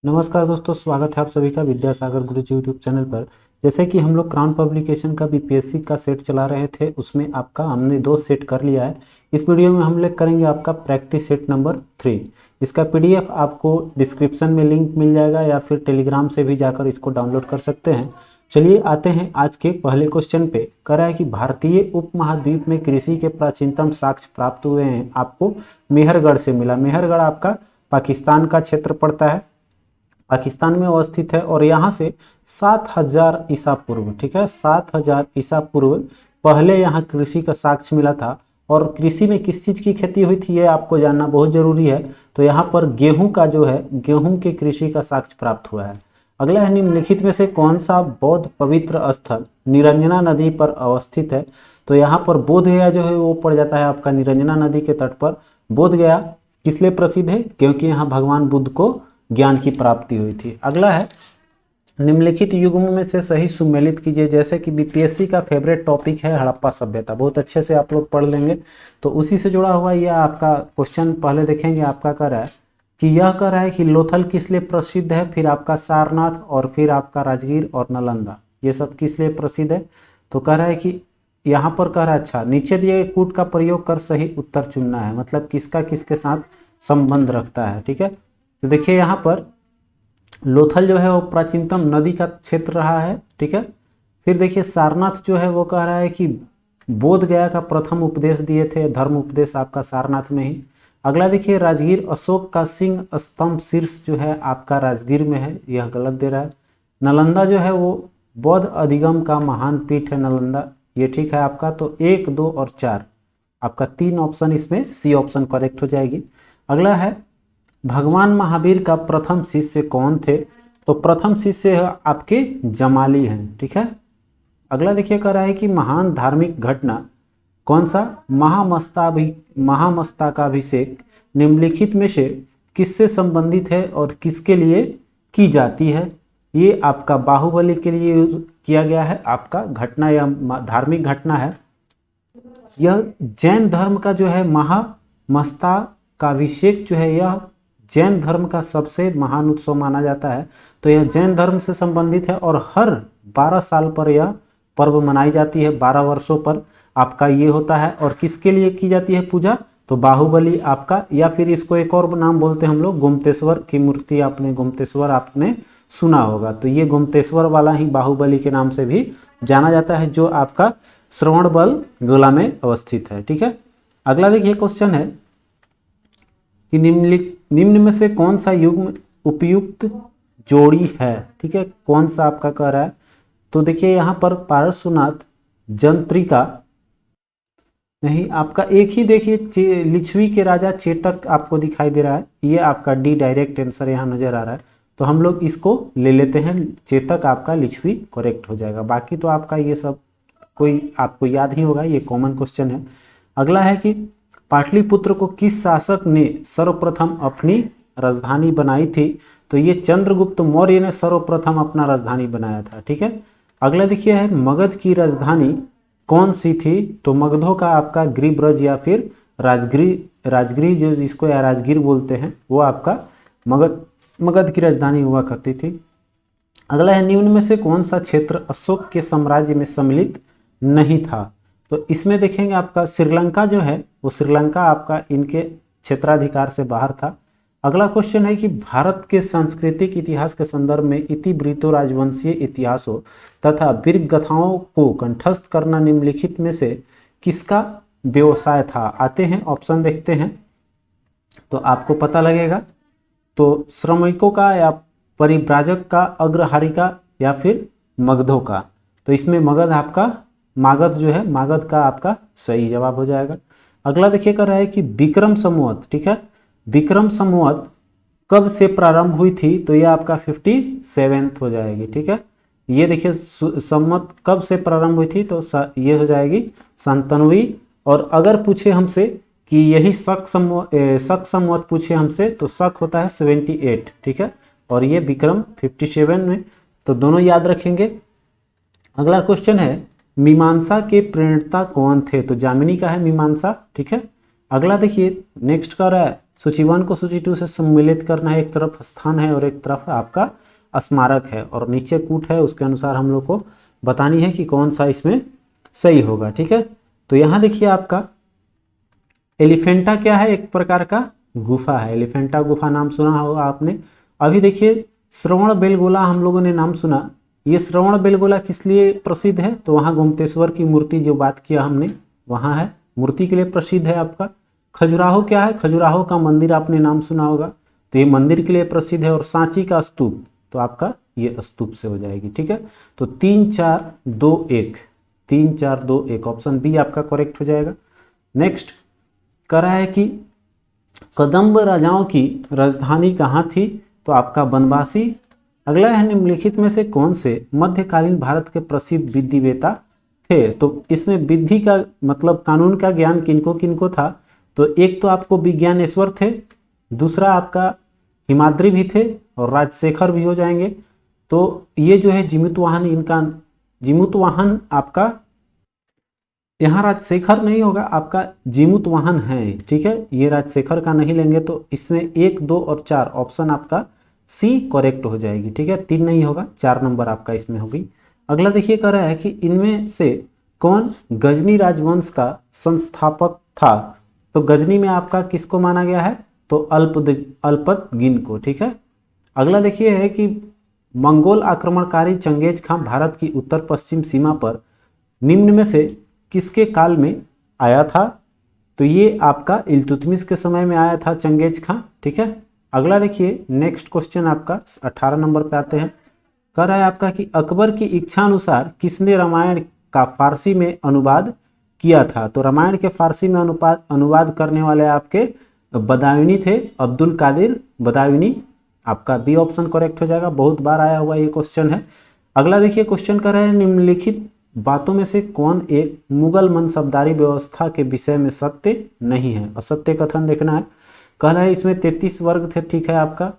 नमस्कार दोस्तों, स्वागत है आप सभी का विद्यासागर गुरुजी यूट्यूब चैनल पर। जैसे कि हम लोग क्राउन पब्लिकेशन का बीपीएससी का सेट चला रहे थे, उसमें आपका हमने 2 सेट कर लिया है। इस वीडियो में हम लोग करेंगे आपका प्रैक्टिस सेट नंबर 3। इसका पीडीएफ आपको डिस्क्रिप्शन में लिंक मिल जाएगा या फिर टेलीग्राम से भी जाकर इसको डाउनलोड कर सकते हैं। चलिए आते हैं आज के पहले क्वेश्चन पे। कह रहा है कि भारतीय उपमहाद्वीप में कृषि के प्राचीनतम साक्ष्य प्राप्त हुए हैं, आपको मेहरगढ़ से मिला। मेहरगढ़ आपका पाकिस्तान का क्षेत्र पड़ता है, पाकिस्तान में अवस्थित है और यहाँ से 7000 ईसा पूर्व, ठीक है, 7000 ईसा पूर्व पहले यहाँ कृषि का साक्ष्य मिला था। और कृषि में किस चीज़ की खेती हुई थी ये आपको जानना बहुत जरूरी है। तो यहाँ पर गेहूं का जो है, गेहूं के कृषि का साक्ष्य प्राप्त हुआ है। अगला है, निम्नलिखित में से कौन सा बौद्ध पवित्र स्थल निरंजना नदी पर अवस्थित है। तो यहाँ पर बोध गया जो है वो पड़ जाता है आपका निरंजना नदी के तट पर। बोध गया किस लिए प्रसिद्ध है? क्योंकि यहाँ भगवान बुद्ध को ज्ञान की प्राप्ति हुई थी। अगला है, निम्नलिखित युग्म में से सही सुमेलित कीजिए। जैसे कि बीपीएससी का फेवरेट टॉपिक है हड़प्पा सभ्यता, बहुत अच्छे से आप लोग पढ़ लेंगे तो उसी से जुड़ा हुआ यह आपका क्वेश्चन पहले देखेंगे। आपका कह रहा है कि यह कह रहा है कि लोथल किस लिए प्रसिद्ध है, फिर आपका सारनाथ और फिर आपका राजगीर और नालंदा, ये सब किस लिए प्रसिद्ध है। तो कह रहा है कि यहाँ पर कह रहा है, अच्छा नीचे दिए कूट का प्रयोग कर सही उत्तर चुनना है, मतलब किसका किसके साथ संबंध रखता है। ठीक है, तो देखिए यहाँ पर लोथल जो है वो प्राचीनतम नदी का क्षेत्र रहा है। ठीक है, फिर देखिए सारनाथ जो है वो कह रहा है कि बोध गया का प्रथम उपदेश दिए थे, धर्म उपदेश आपका सारनाथ में ही। अगला देखिए राजगीर, अशोक का सिंह स्तंभ शीर्ष जो है आपका राजगीर में है, यह गलत दे रहा है। नालंदा जो है वो बौद्ध अधिगम का महान पीठ है नालंदा, ये ठीक है आपका। तो 1, 2 और 4 आपका 3 ऑप्शन, इसमें सी ऑप्शन करेक्ट हो जाएगी। अगला है, भगवान महावीर का प्रथम शिष्य कौन थे। तो प्रथम शिष्य आपके जमाली हैं। ठीक है, अगला देखिए कह रहा है कि महान धार्मिक घटना कौन सा, महामस्तकाभिषेक निम्नलिखित में से किससे संबंधित है और किसके लिए की जाती है। ये आपका बाहुबली के लिए यूज किया गया है आपका घटना या धार्मिक घटना है। यह जैन धर्म का जो है महामस्तकाभिषेक जो है यह जैन धर्म का सबसे महान उत्सव माना जाता है। तो यह जैन धर्म से संबंधित है और हर 12 साल पर यह पर्व मनाई जाती है, 12 वर्षों पर आपका ये होता है। और किसके लिए की जाती है पूजा, तो बाहुबली आपका, या फिर इसको एक और नाम बोलते हैं हम लोग गोमतेश्वर की मूर्ति, आपने गोमतेश्वर आपने सुना होगा। तो ये गोमतेश्वर वाला ही बाहुबली के नाम से भी जाना जाता है, जो आपका श्रवणबेलगोला में अवस्थित है। ठीक है, अगला देखिए क्वेश्चन है कि निम्न में से कौन सा युग्म उपयुक्त जोड़ी है। ठीक है, कौन सा आपका कह रहा है। तो देखिए यहाँ पर पार्श्वनाथ जंत्रिका नहीं, आपका एक ही देखिए लिच्छवी के राजा चेतक आपको दिखाई दे रहा है, ये आपका डी डायरेक्ट आंसर यहाँ नजर आ रहा है। तो हम लोग इसको ले लेते हैं, चेतक आपका लिच्छवी करेक्ट हो जाएगा। बाकी तो आपका ये सब कोई आपको याद ही होगा, ये कॉमन क्वेश्चन है। अगला है कि पाटलिपुत्र को किस शासक ने सर्वप्रथम अपनी राजधानी बनाई थी। तो ये चंद्रगुप्त मौर्य ने सर्वप्रथम अपना राजधानी बनाया था। ठीक है, अगला देखिए है, मगध की राजधानी कौन सी थी। तो मगधों का आपका गिरिब्रज या फिर राजगिरी जो जिसको या राजगीर बोलते हैं, वो आपका मगध की राजधानी हुआ करती थी। अगला है, निम्न में से कौन सा क्षेत्र अशोक के साम्राज्य में सम्मिलित नहीं था। तो इसमें देखेंगे आपका श्रीलंका जो है वो श्रीलंका आपका इनके क्षेत्राधिकार से बाहर था। अगला क्वेश्चन है कि भारत के सांस्कृतिक इतिहास के संदर्भ में इतिवृत्तों, राजवंशीय इतिहासों तथा वीर गाथाओं को कंठस्थ करना निम्नलिखित में से किसका व्यवसाय था। आते हैं ऑप्शन देखते हैं तो आपको पता लगेगा। तो श्रमिकों का या परिव्राजक का, अग्रहारी का या फिर मगधों का। तो इसमें मगध आपका मागध जो है, मागध का आपका सही जवाब हो जाएगा। अगला देखिए कर रहा है कि विक्रम संवत, ठीक है, विक्रम संवत कब से प्रारंभ हुई थी। तो ये आपका 57th हो जाएगी। ठीक है, ये देखिए संवत कब से प्रारंभ हुई थी, तो ये हो जाएगी 97वीं। और अगर पूछे हमसे कि यही शक संवत पूछे हमसे, तो शक होता है 78। ठीक है, और ये विक्रम 57 में, तो दोनों याद रखेंगे। अगला क्वेश्चन है, मीमांसा के प्रणेता कौन थे। तो जामिनी का है मीमांसा। ठीक है, अगला देखिए नेक्स्ट कर रहा है सूची 1 को सूची 2 से सम्मिलित करना है, एक तरफ स्थान है और एक तरफ आपका स्मारक है, और नीचे कूट है, उसके अनुसार हम लोग को बतानी है कि कौन सा इसमें सही होगा। ठीक है, तो यहाँ देखिए आपका एलिफेंटा क्या है, एक प्रकार का गुफा है। एलिफेंटा गुफा नाम सुना होगा आपने। अभी देखिए श्रवण बेलगोला हम लोगों ने नाम सुना, ये श्रवण बेलगोला किस लिए प्रसिद्ध है, तो वहाँ गोमतेश्वर की मूर्ति जो बात किया हमने वहाँ है, मूर्ति के लिए प्रसिद्ध है आपका। खजुराहो क्या है, खजुराहो का मंदिर आपने नाम सुना होगा, तो ये मंदिर के लिए प्रसिद्ध है। और सांची का स्तूप, तो आपका ये स्तूप से हो जाएगी। ठीक है, तो 3 4 2 1, 3 4 2 1 ऑप्शन बी आपका करेक्ट हो जाएगा। नेक्स्ट कह रहा है कि कदम्ब राजाओं की राजधानी कहाँ थी, तो आपका बनवासी। अगला है निम्नलिखित में से कौन से मध्यकालीन भारत के प्रसिद्ध विधिवेता थे, तो इसमें विधि का मतलब कानून का ज्ञान किनको किनको था, तो एक तो आपको विज्ञानेश्वर थे, दूसरा आपका हिमाद्री भी थे और राजशेखर भी हो जाएंगे। तो ये जो है जिमुतवाहन, इनका जिमुतवाहन आपका यहाँ राजशेखर नहीं होगा, आपका जिमुतवाहन है। ठीक है, ये राजशेखर का नहीं लेंगे, तो इसमें 1 2 और 4 ऑप्शन आपका सी करेक्ट हो जाएगी। ठीक है, 3 नहीं होगा, 4 नंबर आपका इसमें होगी। अगला देखिए कह रहा है कि इनमें से कौन गजनी राजवंश का संस्थापक था, तो गजनी में आपका किसको माना गया है, तो अल्पतगिन को। ठीक है, अगला देखिए है कि मंगोल आक्रमणकारी चंगेज खां भारत की उत्तर पश्चिम सीमा पर निम्न में से किसके काल में आया था, तो ये आपका इल्तुतमिश के समय में आया था चंगेज खां। ठीक है, अगला देखिए नेक्स्ट क्वेश्चन आपका 18 नंबर पे आते हैं। कह रहा है आपका कि अकबर की इच्छा अनुसार किसने रामायण का फारसी में अनुवाद किया था, तो रामायण के फारसी में अनुवाद करने वाले आपके बदायूनी थे, अब्दुल कादिर बदायूनी। आपका बी ऑप्शन करेक्ट हो जाएगा, बहुत बार आया हुआ ये क्वेश्चन है। अगला देखिए क्वेश्चन कर रहे हैं निम्नलिखित बातों में से कौन एक मुगल मनसबदारी व्यवस्था के विषय में सत्य नहीं है, असत्य कथन देखना है। कह रहा है इसमें 33 वर्ग थे। ठीक है आपका,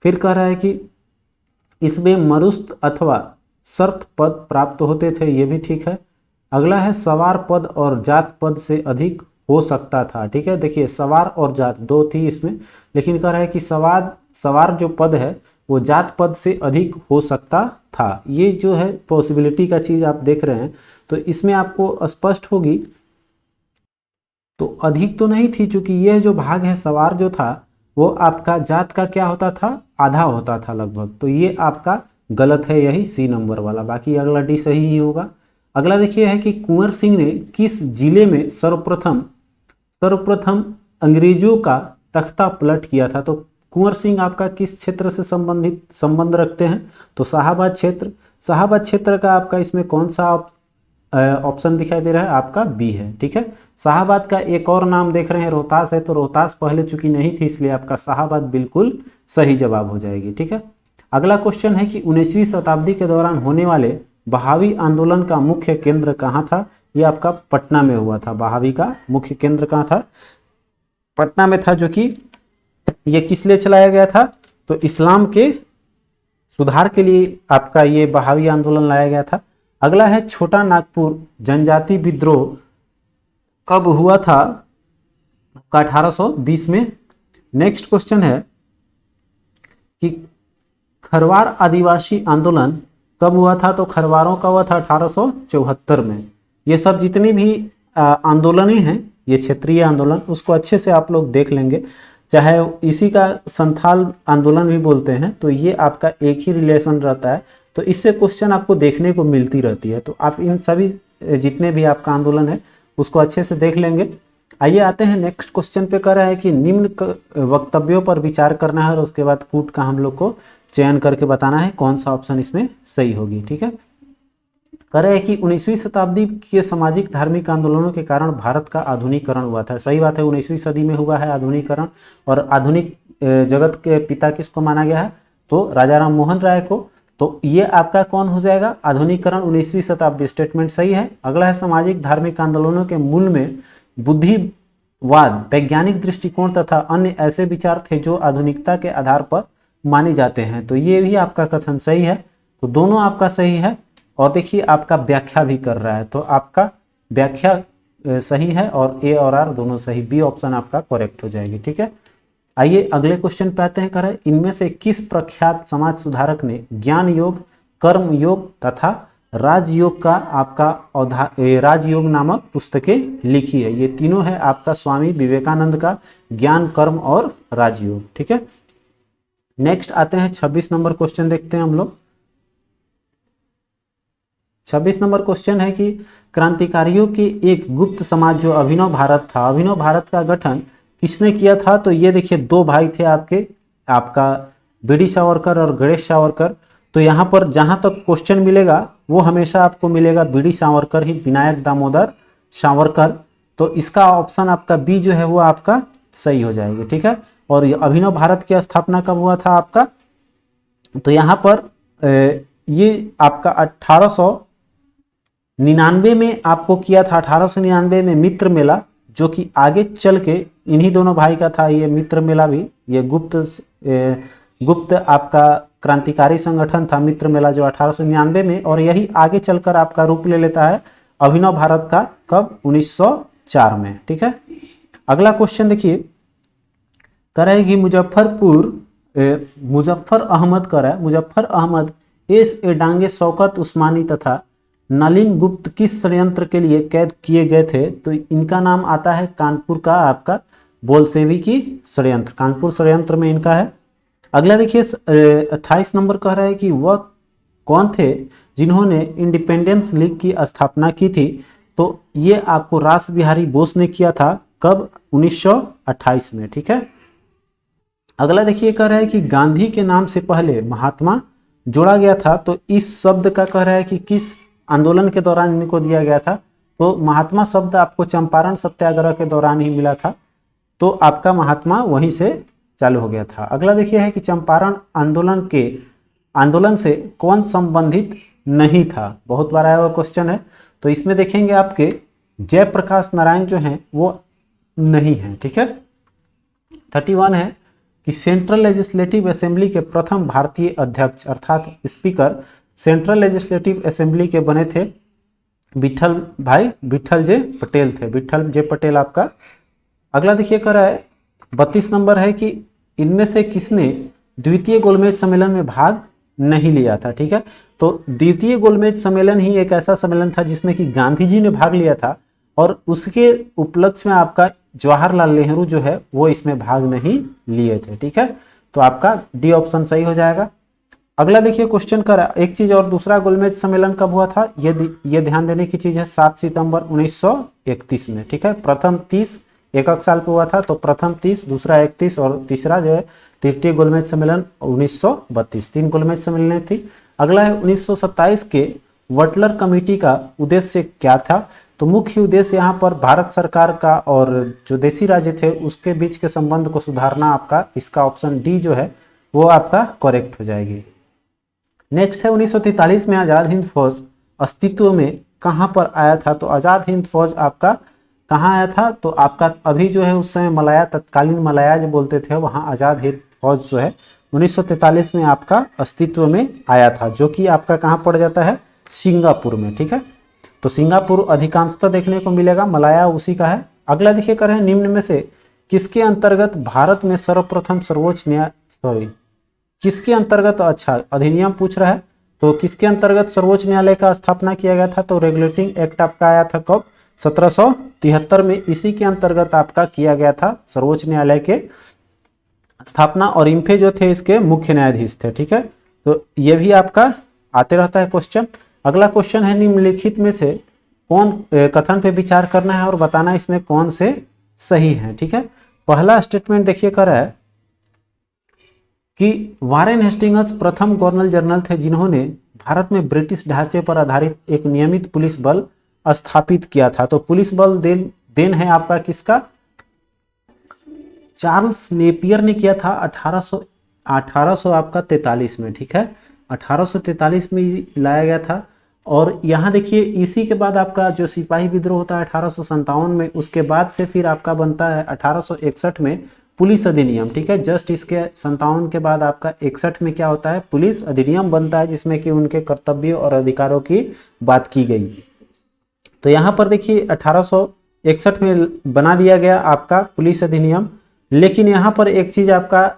फिर कह रहा है कि इसमें मरुस्त अथवा शर्त पद प्राप्त होते थे, ये भी ठीक है। अगला है सवार पद और जात पद से अधिक हो सकता था। ठीक है, देखिए सवार और जात दो थी इसमें, लेकिन कह रहा है कि सवार जो पद है वो जात पद से अधिक हो सकता था। ये जो है पॉसिबिलिटी का चीज आप देख रहे हैं, तो इसमें आपको स्पष्ट होगी, तो अधिक तो नहीं थी, क्योंकि यह जो भाग है सवार जो था वो आपका जात का क्या होता था, आधा होता था लगभग, तो ये आपका गलत है, यही सी नंबर वाला। बाकी अगला डी सही ही होगा। अगला देखिए है कि कुंवर सिंह ने किस जिले में सर्वप्रथम अंग्रेजों का तख्ता पलट किया था, तो कुंवर सिंह आपका किस क्षेत्र से संबंध रखते हैं, तो शाहाबाद क्षेत्र। शाहाबाद क्षेत्र का आपका इसमें कौन सा ऑप्शन दिखाई दे रहा है, आपका बी है। ठीक है, शाहाबाद का एक और नाम देख रहे हैं रोहतास है, तो रोहतास पहले चूंकि नहीं थी इसलिए आपका शाहाबाद बिल्कुल सही जवाब हो जाएगी। ठीक है, अगला क्वेश्चन है कि 19वीं शताब्दी के दौरान होने वाले बहावी आंदोलन का मुख्य केंद्र कहाँ था, ये आपका पटना में हुआ था। बहावी का मुख्य केंद्र कहाँ था, पटना में था, जो कि ये किस लिए चलाया गया था, तो इस्लाम के सुधार के लिए आपका ये बहावी आंदोलन लाया गया था। अगला है छोटा नागपुर जनजाति विद्रोह कब हुआ था, आपका 1820 में। नेक्स्ट क्वेश्चन है कि खरवार आदिवासी आंदोलन कब हुआ था, तो खरवारों का हुआ था 1874 में। ये सब जितनी भी आंदोलनें हैं, ये क्षेत्रीय आंदोलन, उसको अच्छे से आप लोग देख लेंगे, चाहे इसी का संथाल आंदोलन भी बोलते हैं, तो ये आपका एक ही रिलेशन रहता है, तो इससे क्वेश्चन आपको देखने को मिलती रहती है। तो आप इन सभी जितने भी आपका आंदोलन है उसको अच्छे से देख लेंगे। आइए आते हैं नेक्स्ट क्वेश्चन पे। कर रहा है कि निम्न वक्तव्यों पर विचार करना है और उसके बाद कूट का हम लोग को चयन करके बताना है कौन सा ऑप्शन इसमें सही होगी। ठीक है, कह रहे हैं कि 19वीं शताब्दी के सामाजिक धार्मिक आंदोलनों के कारण भारत का आधुनिकीकरण हुआ था। सही बात है, 19वीं सदी में हुआ है आधुनिकीकरण, और आधुनिक जगत के पिता किसको माना गया है, तो राजा राम मोहन राय को। तो ये आपका कौन हो जाएगा, आधुनिकीकरण 19वीं शताब्दी, स्टेटमेंट सही है। अगला है सामाजिक धार्मिक आंदोलनों के मूल में बुद्धिवाद, वैज्ञानिक दृष्टिकोण तथा अन्य ऐसे विचार थे जो आधुनिकता के आधार पर माने जाते हैं, तो ये भी आपका कथन सही है। तो दोनों आपका सही है, और देखिए आपका व्याख्या भी कर रहा है, तो आपका व्याख्या सही है और ए और आर दोनों सही, बी ऑप्शन आपका करेक्ट हो जाएगी। ठीक है, आइए अगले क्वेश्चन पे आते हैं। कह रहा है इनमें से किस प्रख्यात समाज सुधारक ने ज्ञान योग, कर्म योग तथा राजयोग का आपका राजयोग नामक पुस्तकें लिखी है। ये तीनों है आपका स्वामी विवेकानंद का ज्ञान, कर्म और राजयोग। ठीक है, नेक्स्ट आते हैं 26 नंबर क्वेश्चन देखते हैं हम लोग। 26 नंबर क्वेश्चन है कि क्रांतिकारियों के एक गुप्त समाज जो अभिनव भारत था, अभिनव भारत का गठन किसने किया था? तो ये देखिए दो भाई थे आपके, आपका बीडी सावरकर और गणेश सावरकर। तो यहाँ पर जहाँ तक क्वेश्चन मिलेगा वो हमेशा आपको मिलेगा बीडी सावरकर ही, विनायक दामोदर सावरकर। तो इसका ऑप्शन आपका बी जो है वो आपका सही हो जाएगी। ठीक है, और अभिनव भारत की स्थापना कब हुआ था आपका? तो यहाँ पर ये आपका 1899 में आपको किया था। 1899 में मित्र मेला, जो कि आगे चल के इन्हीं दोनों भाई का था ये मित्र मेला भी। ये गुप्त आपका क्रांतिकारी संगठन था मित्र मेला जो 1899 में, और यही आगे चलकर आपका रूप ले लेता है अभिनव भारत का कब? 1904 में। ठीक है, अगला क्वेश्चन देखिए, कह रहा है कि मुजफ्फर अहमद एस ए डांगे, शौकत उस्मानी तथा नलिन गुप्त किस षड्यंत्र के लिए कैद किए गए थे? तो इनका नाम आता है कानपुर का आपका बोल्शेविकी षड्यंत्र, कानपुर षड्यंत्र में इनका है। अगला देखिए 28 नंबर कह रहा है कि वह कौन थे जिन्होंने इंडिपेंडेंस लीग की स्थापना की थी? तो ये आपको रास बिहारी बोस ने किया था। कब? 1928 में। ठीक है, अगला देखिए कह रहा है कि गांधी के नाम से पहले महात्मा जोड़ा गया था। तो इस शब्द का कह रहा है कि किस आंदोलन के दौरान इनको दिया गया था? तो महात्मा शब्द आपको चंपारण सत्याग्रह के दौरान ही मिला था। तो आपका महात्मा वहीं से चालू हो गया था। अगला देखिए है कि चंपारण आंदोलन से कौन संबंधित नहीं था? बहुत बार आया हुआ क्वेश्चन है। तो इसमें देखेंगे आपके जयप्रकाश नारायण जो हैं वो नहीं है। ठीक है, 31 है कि सेंट्रल लेजिस्लेटिव असेंबली के प्रथम भारतीय अध्यक्ष अर्थात स्पीकर सेंट्रल लेजिस्लेटिव असेंबली के बने थे विठल जे पटेल थे, विठल जे पटेल आपका। अगला देखिए कर रहा है 32 नंबर है कि इनमें से किसने द्वितीय गोलमेज सम्मेलन में भाग नहीं लिया था? ठीक है, तो द्वितीय गोलमेज सम्मेलन ही एक ऐसा सम्मेलन था जिसमें कि गांधी जी ने भाग लिया था, और उसके उपलक्ष्य में आपका जवाहरलाल नेहरू जो है वो इसमें भाग नहीं लिए थे। ठीक है, तो आपका डी ऑप्शन सही हो जाएगा। अगला देखिए क्वेश्चन कर एक चीज और, दूसरा गोलमेज सम्मेलन कब हुआ था? ये ध्यान देने की चीज है, 7 सितंबर 1931 में। ठीक है, प्रथम 30 एक साल पे हुआ था, तो प्रथम 30, दूसरा 31 और तीसरा जो है तृतीय गोलमेज सम्मेलन 1932। 3 गोलमेज सम्मेलन थी। अगला है 1927 के वटलर कमेटी का उद्देश्य क्या था? तो मुख्य उद्देश्य यहाँ पर भारत सरकार का और जो देशी राज्य थे उसके बीच के संबंध को सुधारना। आपका इसका ऑप्शन डी जो है वो आपका करेक्ट हो जाएगी। नेक्स्ट है 1943 में आज़ाद हिंद फौज अस्तित्व में कहाँ पर आया था? तो आज़ाद हिंद फौज आपका कहाँ आया था? तो आपका अभी जो है उस समय मलाया, तत्कालीन मलाया जो बोलते थे, वहाँ आज़ाद हिंद फौज जो है 1943 में आपका अस्तित्व में आया था, जो कि आपका कहाँ पड़ जाता है? सिंगापुर में। ठीक है, तो सिंगापुर अधिकांशतः देखने को मिलेगा, मलाया उसी का है। अगला देखिए कर रहे हैं निम्न में से किसके अंतर्गत भारत में सर्वप्रथम सर्वोच्च न्याय किसके अंतर्गत अधिनियम पूछ रहा है, तो किसके अंतर्गत सर्वोच्च न्यायालय का स्थापना किया गया था? तो रेगुलेटिंग एक्ट आपका आया था कब? 1773 में। इसी के अंतर्गत आपका किया गया था सर्वोच्च न्यायालय के स्थापना, और इम्फे जो थे इसके मुख्य न्यायाधीश थे। ठीक है, तो ये भी आपका आते रहता है क्वेश्चन। अगला क्वेश्चन है निम्नलिखित में से कौन कथन पे विचार करना है और बताना इसमें कौन से सही है। ठीक है, पहला स्टेटमेंट देखिए कर रहा है कि वारेन हेस्टिंग्स प्रथम गवर्नर जनरल थे जिन्होंने भारत में ब्रिटिश ढांचे पर आधारित एक नियमित पुलिस बल स्थापित किया था। तो पुलिस बल देन है आपका किसका? चार्ल्स नेपियर ने किया था 1843 आपका 43 में। ठीक है, 1843 में लाया गया था। और यहाँ देखिए इसी के बाद आपका जो सिपाही विद्रोह होता है 1857 में, उसके बाद से फिर आपका बनता है 1861 में पुलिस अधिनियम। ठीक है, जस्ट इसके 57 के बाद आपका 61 में क्या होता है? पुलिस अधिनियम बनता है, जिसमें कि उनके कर्तव्यों और अधिकारों की बात की गई। तो यहाँ पर देखिए 1861 में बना दिया गया आपका पुलिस अधिनियम। लेकिन यहाँ पर एक चीज आपका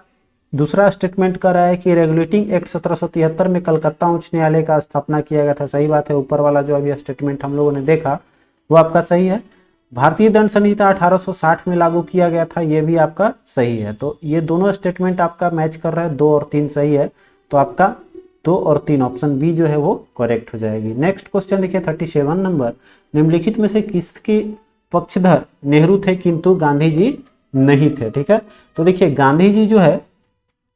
दूसरा स्टेटमेंट कर रहा है कि रेगुलेटिंग एक्ट 1773 में कलकत्ता उच्च न्यायालय का स्थापना किया गया था। सही बात है, ऊपर वाला जो अभी स्टेटमेंट हम लोगों ने देखा वो आपका सही है। भारतीय दंड संहिता 1860 में लागू किया गया था, ये भी आपका सही है। तो ये दोनों स्टेटमेंट आपका मैच कर रहा है, 2 और 3 सही है, तो आपका 2 और 3 ऑप्शन बी जो है वो करेक्ट हो जाएगी। नेक्स्ट क्वेश्चन देखिए 37 नंबर, निम्नलिखित में से किसके पक्षधर नेहरू थे किंतु गांधी जी नहीं थे। ठीक है, तो देखिए गांधी जी जो है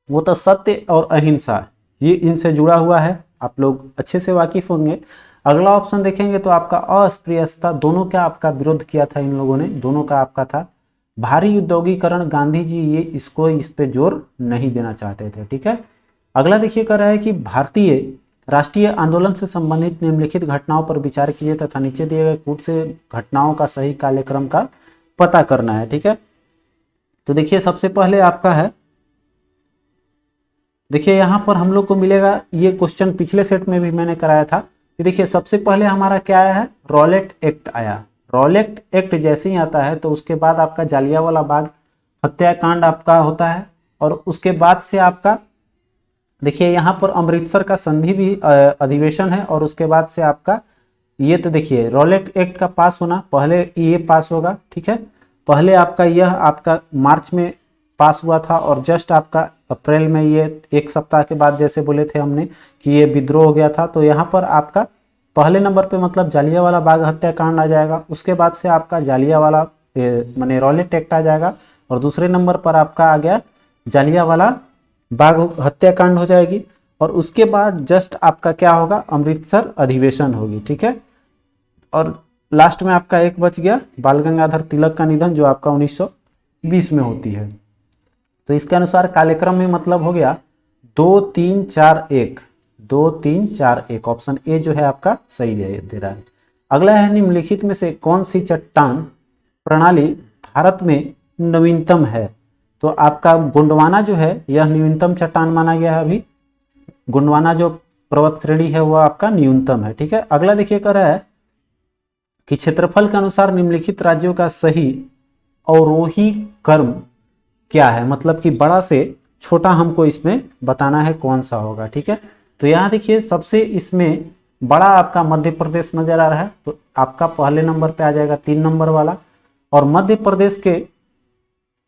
वो तो सत्य और अहिंसा ये इनसे जुड़ा हुआ है, आप लोग अच्छे से वाकिफ होंगे। अगला ऑप्शन देखेंगे तो आपका अस्पृश्यता, दोनों का आपका विरोध किया था इन लोगों ने, दोनों का आपका था। भारी उद्योगीकरण, गांधी जी ये इस पे जोर नहीं देना चाहते थे। ठीक है, अगला देखिए कर रहा है कि भारतीय राष्ट्रीय आंदोलन से संबंधित निम्नलिखित घटनाओं पर विचार कीजिए तथा नीचे दिए गए कूट से घटनाओं का सही कालक्रम का पता करना है। ठीक है, तो देखिए सबसे पहले आपका है, देखिए यहां पर हम लोग को मिलेगा, ये क्वेश्चन पिछले सेट में भी मैंने कराया था कि देखिए सबसे पहले हमारा क्या आया है, रॉलेट एक्ट आया। रॉलेट एक्ट जैसे ही आता है तो उसके बाद आपका जालियांवाला बाग हत्याकांड आपका होता है, और उसके बाद से आपका देखिए यहाँ पर अमृतसर का संधि भी अधिवेशन है, और उसके बाद से आपका ये तो देखिए रॉलेट एक्ट का पास होना, पहले ये पास होगा। ठीक है, पहले आपका यह आपका मार्च में पास हुआ था, और जस्ट आपका अप्रैल में ये 1 सप्ताह के बाद जैसे बोले थे हमने कि ये विद्रोह हो गया था, तो यहाँ पर आपका पहले नंबर पे मतलब जालियांवाला बाग हत्याकांड आ जाएगा, उसके बाद से आपका जालियांवाला माने रॉलेट एक्ट आ जाएगा, और दूसरे नंबर पर आपका आ गया जालियांवाला बाग हत्याकांड हो जाएगी, और उसके बाद जस्ट आपका क्या होगा, अमृतसर अधिवेशन होगी। ठीक है, और लास्ट में आपका एक बच गया, बाल गंगाधर तिलक का निधन जो आपका 1920 में होती है। तो इसके अनुसार कार्यक्रम में मतलब हो गया 2 3 4 1, 2 3 4 1, ऑप्शन ए जो है आपका सही दे रहा है। अगला है निम्नलिखित में से कौन सी चट्टान प्रणाली भारत में नवीनतम है। तो आपका गोंडवाना जो है यह न्यूनतम चट्टान माना गया है, अभी गोंडवाना जो पर्वत श्रेणी है वह आपका न्यूनतम है। ठीक है, अगला देखिए कर रहा है कि क्षेत्रफल के अनुसार निम्नलिखित राज्यों का सही अवरोही क्रम क्या है, मतलब कि बड़ा से छोटा हमको इसमें बताना है कौन सा होगा। ठीक है, तो यहाँ देखिए सबसे इसमें बड़ा आपका मध्य प्रदेश नजर आ रहा है, तो आपका पहले नंबर पे आ जाएगा 3 नंबर वाला, और मध्य प्रदेश के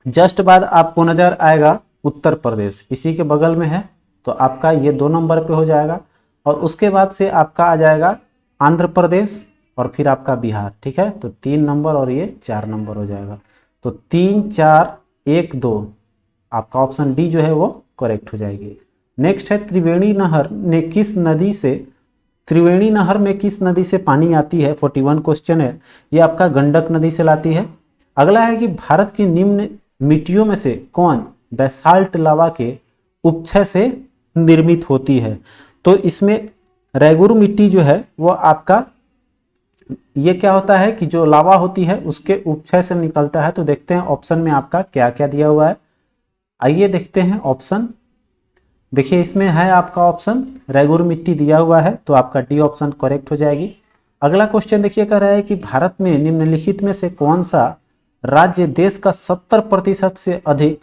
जस्ट बाद आपको नजर आएगा उत्तर प्रदेश, इसी के बगल में है, तो आपका ये 2 नंबर पे हो जाएगा, और उसके बाद से आपका आ जाएगा आंध्र प्रदेश, और फिर आपका बिहार। ठीक है, तो 3 नंबर और ये 4 नंबर हो जाएगा, तो 3 4 1 2 आपका ऑप्शन डी जो है वो करेक्ट हो जाएगी। नेक्स्ट है त्रिवेणी नहर ने किस नदी से, त्रिवेणी नहर में किस नदी से पानी आती है, 41 क्वेश्चन है, ये आपका गंडक नदी से लाती है। अगला है कि भारत की निम्न मिट्टियों में से कौन बेसाल्ट लावा के उपक्षय से निर्मित होती है। तो इसमें रेगुर मिट्टी जो है वो आपका ये क्या होता है कि जो लावा होती है उसके उपक्षय से निकलता है। तो देखते हैं ऑप्शन में आपका क्या क्या दिया हुआ है, आइए देखते हैं ऑप्शन। देखिए इसमें है आपका ऑप्शन रेगुर मिट्टी दिया हुआ है, तो आपका डी ऑप्शन करेक्ट हो जाएगी। अगला क्वेश्चन देखिए कह रहा है कि भारत में निम्नलिखित में से कौन सा राज्य देश का 70% से अधिक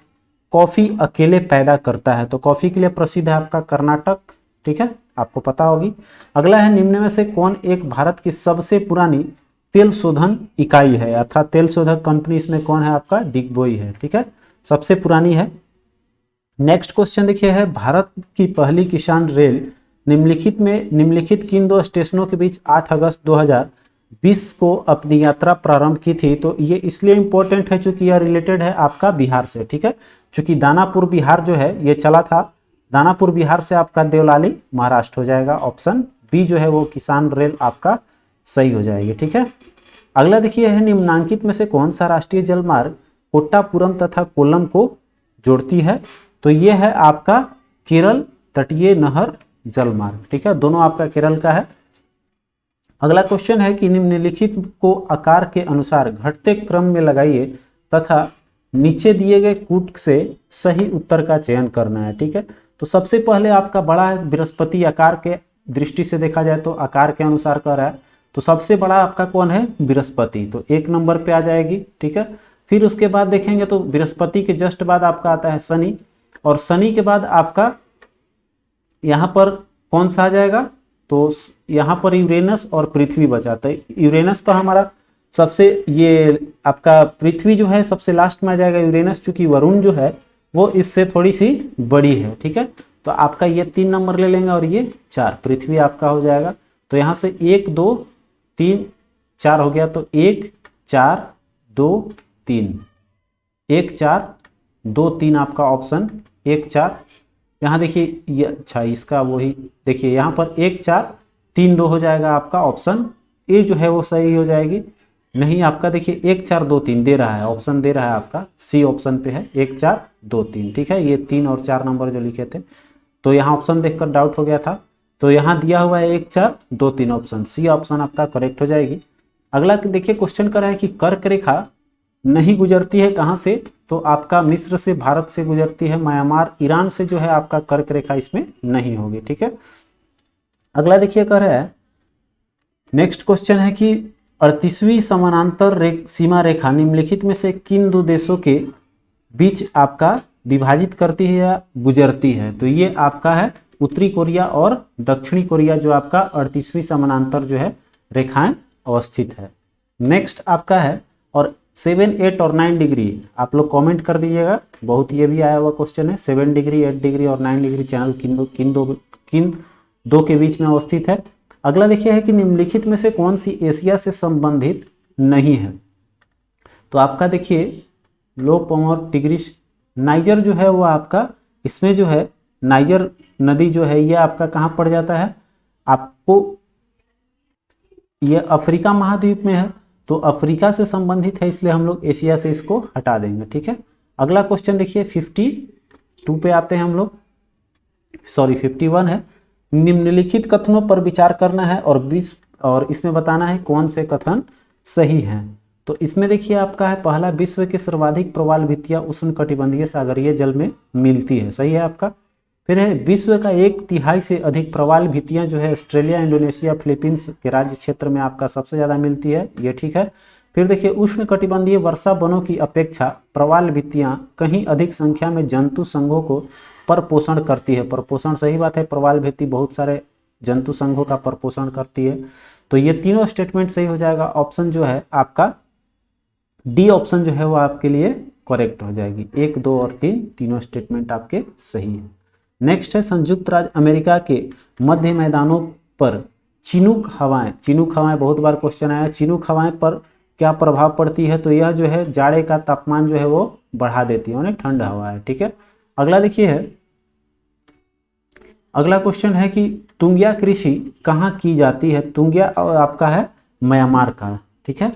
कॉफी अकेले पैदा करता है। तो कॉफी के लिए प्रसिद्ध है आपका कर्नाटक। ठीक है, आपको पता होगी। अगला है निम्न में से कौन एक भारत की सबसे पुरानी तेल शोधन इकाई है, अर्थात तेल शोधक कंपनी इसमें कौन है आपका, डिगबोई है। ठीक है, सबसे पुरानी है। नेक्स्ट क्वेश्चन देखिए है भारत की पहली किसान रेल निम्नलिखित किन 2 स्टेशनों के बीच 8 अगस्त 2020 को अपनी यात्रा प्रारंभ की थी। तो ये इसलिए इंपॉर्टेंट है चूंकि यह रिलेटेड है आपका बिहार से। ठीक है, चूंकि दानापुर बिहार जो है ये चला था, दानापुर बिहार से आपका देवलाली महाराष्ट्र हो जाएगा, ऑप्शन बी जो है वो किसान रेल आपका सही हो जाएगी। ठीक है, अगला देखिए है निम्नांकित में से कौन सा राष्ट्रीय जलमार्ग कोट्टापुरम तथा कोल्लम को जोड़ती है। तो ये है आपका केरल तटीय नहर जलमार्ग। ठीक है, दोनों आपका केरल का है। अगला क्वेश्चन है कि निम्नलिखित को आकार के अनुसार घटते क्रम में लगाइए तथा नीचे दिए गए कूट से सही उत्तर का चयन करना है। ठीक है, तो सबसे पहले आपका बड़ा है बृहस्पति, आकार के दृष्टि से देखा जाए तो आकार के अनुसार कर रहा है, तो सबसे बड़ा आपका कौन है, बृहस्पति, तो 1 नंबर पे आ जाएगी। ठीक है, फिर उसके बाद देखेंगे तो बृहस्पति के जस्ट बाद आपका आता है शनि, और शनि के बाद आपका यहाँ पर कौन सा आ जाएगा, तो यहाँ पर यूरेनस और पृथ्वी बचा। तो यूरेनस तो हमारा सबसे, ये आपका पृथ्वी जो है सबसे लास्ट में आ जाएगा, यूरेनस चूंकि वरुण जो है वो इससे थोड़ी सी बड़ी है, ठीक है। तो आपका ये 3 नंबर ले लेंगे और ये 4, पृथ्वी आपका हो जाएगा। तो यहाँ से 1 2 3 4 हो गया, तो 1 4 2 3, 1 4 2 3 आपका ऑप्शन 1 4। यहाँ देखिए ये, अच्छा इसका वही देखिए यहाँ पर 1 4 3 2 हो जाएगा, आपका ऑप्शन ए जो है वो सही हो जाएगी। नहीं आपका देखिए 1 4 2 3 दे रहा है, ऑप्शन दे रहा है आपका सी ऑप्शन पे है 1 4 2 3, ठीक है। ये 3 और 4 नंबर जो लिखे थे, तो यहाँ ऑप्शन देखकर डाउट हो गया था, तो यहाँ दिया हुआ है 1 4 2 3, ऑप्शन सी ऑप्शन आपका करेक्ट हो जाएगी। अगला देखिए क्वेश्चन कर रहा है कि कर्क रेखा नहीं गुजरती है कहाँ से, तो आपका मिस्र से, भारत से गुजरती है, म्यांमार ईरान से जो है आपका कर्क रेखा इसमें नहीं होगी, ठीक है। अगला देखिए कह रहा है, नेक्स्ट क्वेश्चन है कि 38वीं समानांतर सीमा रेखा निम्नलिखित में से किन दो देशों के बीच आपका विभाजित करती है या गुजरती है, तो ये आपका है उत्तरी कोरिया और दक्षिणी कोरिया, जो आपका 38वीं समानांतर जो है रेखाएं अवस्थित है। नेक्स्ट आपका है, और 7 8 और 9 डिग्री आप लोग कमेंट कर दीजिएगा, बहुत ये भी आया हुआ क्वेश्चन है, 7 डिग्री 8 डिग्री और 9 डिग्री चैनल किन दो के बीच में अवस्थित है। अगला देखिए है कि निम्नलिखित में से कौन सी एशिया से संबंधित नहीं है, तो आपका देखिए लो पावर टिग्रिस नाइजर जो है वो आपका, इसमें जो है नाइजर नदी जो है ये आपका कहाँ पड़ जाता है, आपको ये अफ्रीका महाद्वीप में है, तो अफ्रीका से संबंधित है, इसलिए हम लोग एशिया से इसको हटा देंगे, ठीक है। अगला क्वेश्चन देखिए 52 पे आते हैं हम लोग, सॉरी 51 है। निम्नलिखित कथनों पर विचार करना है और इसमें बताना है कौन से कथन सही हैं। तो इसमें देखिए आपका है पहला, विश्व के सर्वाधिक प्रवाल भित्तियां उष्णकटिबंधीय सागरीय जल में मिलती है, सही है आपका। फिर है विश्व का 1/3 से अधिक प्रवाल भित्तियां जो है ऑस्ट्रेलिया, इंडोनेशिया, फिलीपींस के राज्य क्षेत्र में आपका सबसे ज्यादा मिलती है, ये ठीक है। फिर देखिए उष्णकटिबंधीय वर्षा वनों की अपेक्षा प्रवाल भित्तियां कहीं अधिक संख्या में जंतु संघों को परपोषण करती है, परपोषण सही बात है, प्रवाल भित्ति बहुत सारे जंतु संघों का परपोषण करती है। तो ये तीनों स्टेटमेंट सही हो जाएगा, ऑप्शन जो है आपका डी ऑप्शन जो है वो आपके लिए करेक्ट हो जाएगी। 1 2 और 3 तीनों स्टेटमेंट आपके सही है। नेक्स्ट है, संयुक्त राज्य अमेरिका के मध्य मैदानों पर चिनूक हवाएं बहुत बार क्वेश्चन आया, चिनूक हवाएं पर क्या प्रभाव पड़ती है, तो यह जो है जाड़े का तापमान जो है वो बढ़ा देती है, यानी ठंड हवा है, ठीक है। अगला देखिए है, अगला क्वेश्चन है कि तुंगिया कृषि कहाँ की जाती है, तुंगिया आपका है म्यांमार का, ठीक है।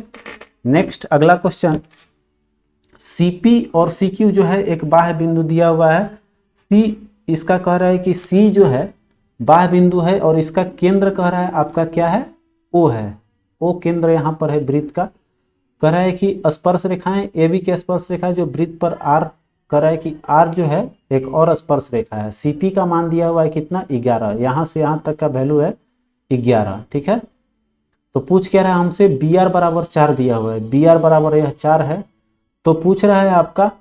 नेक्स्ट अगला क्वेश्चन, सीपी और सीक्यू जो है एक बाह्य बिंदु दिया हुआ है, सी इसका कह रहा है कि सी जो है बाह्य बिंदु है और इसका केंद्र कह रहा है आपका क्या है, ओ है, ओ केंद्र यहाँ पर है वृत्त का। कह रहा है कि स्पर्श रेखाएं, ए बी के स्पर्श रेखा जो वृत्त पर आर, कह रहा है कि आर जो है एक और स्पर्श रेखा है। सीपी का मान दिया हुआ है कितना, 11, यहाँ से यहाँ तक का वैल्यू है 11, ठीक है। तो पूछ क्या रहा है हमसे, बी आर बराबर 4 दिया हुआ है, बी आर बराबर यह 4 है, तो पूछ रहा है आपका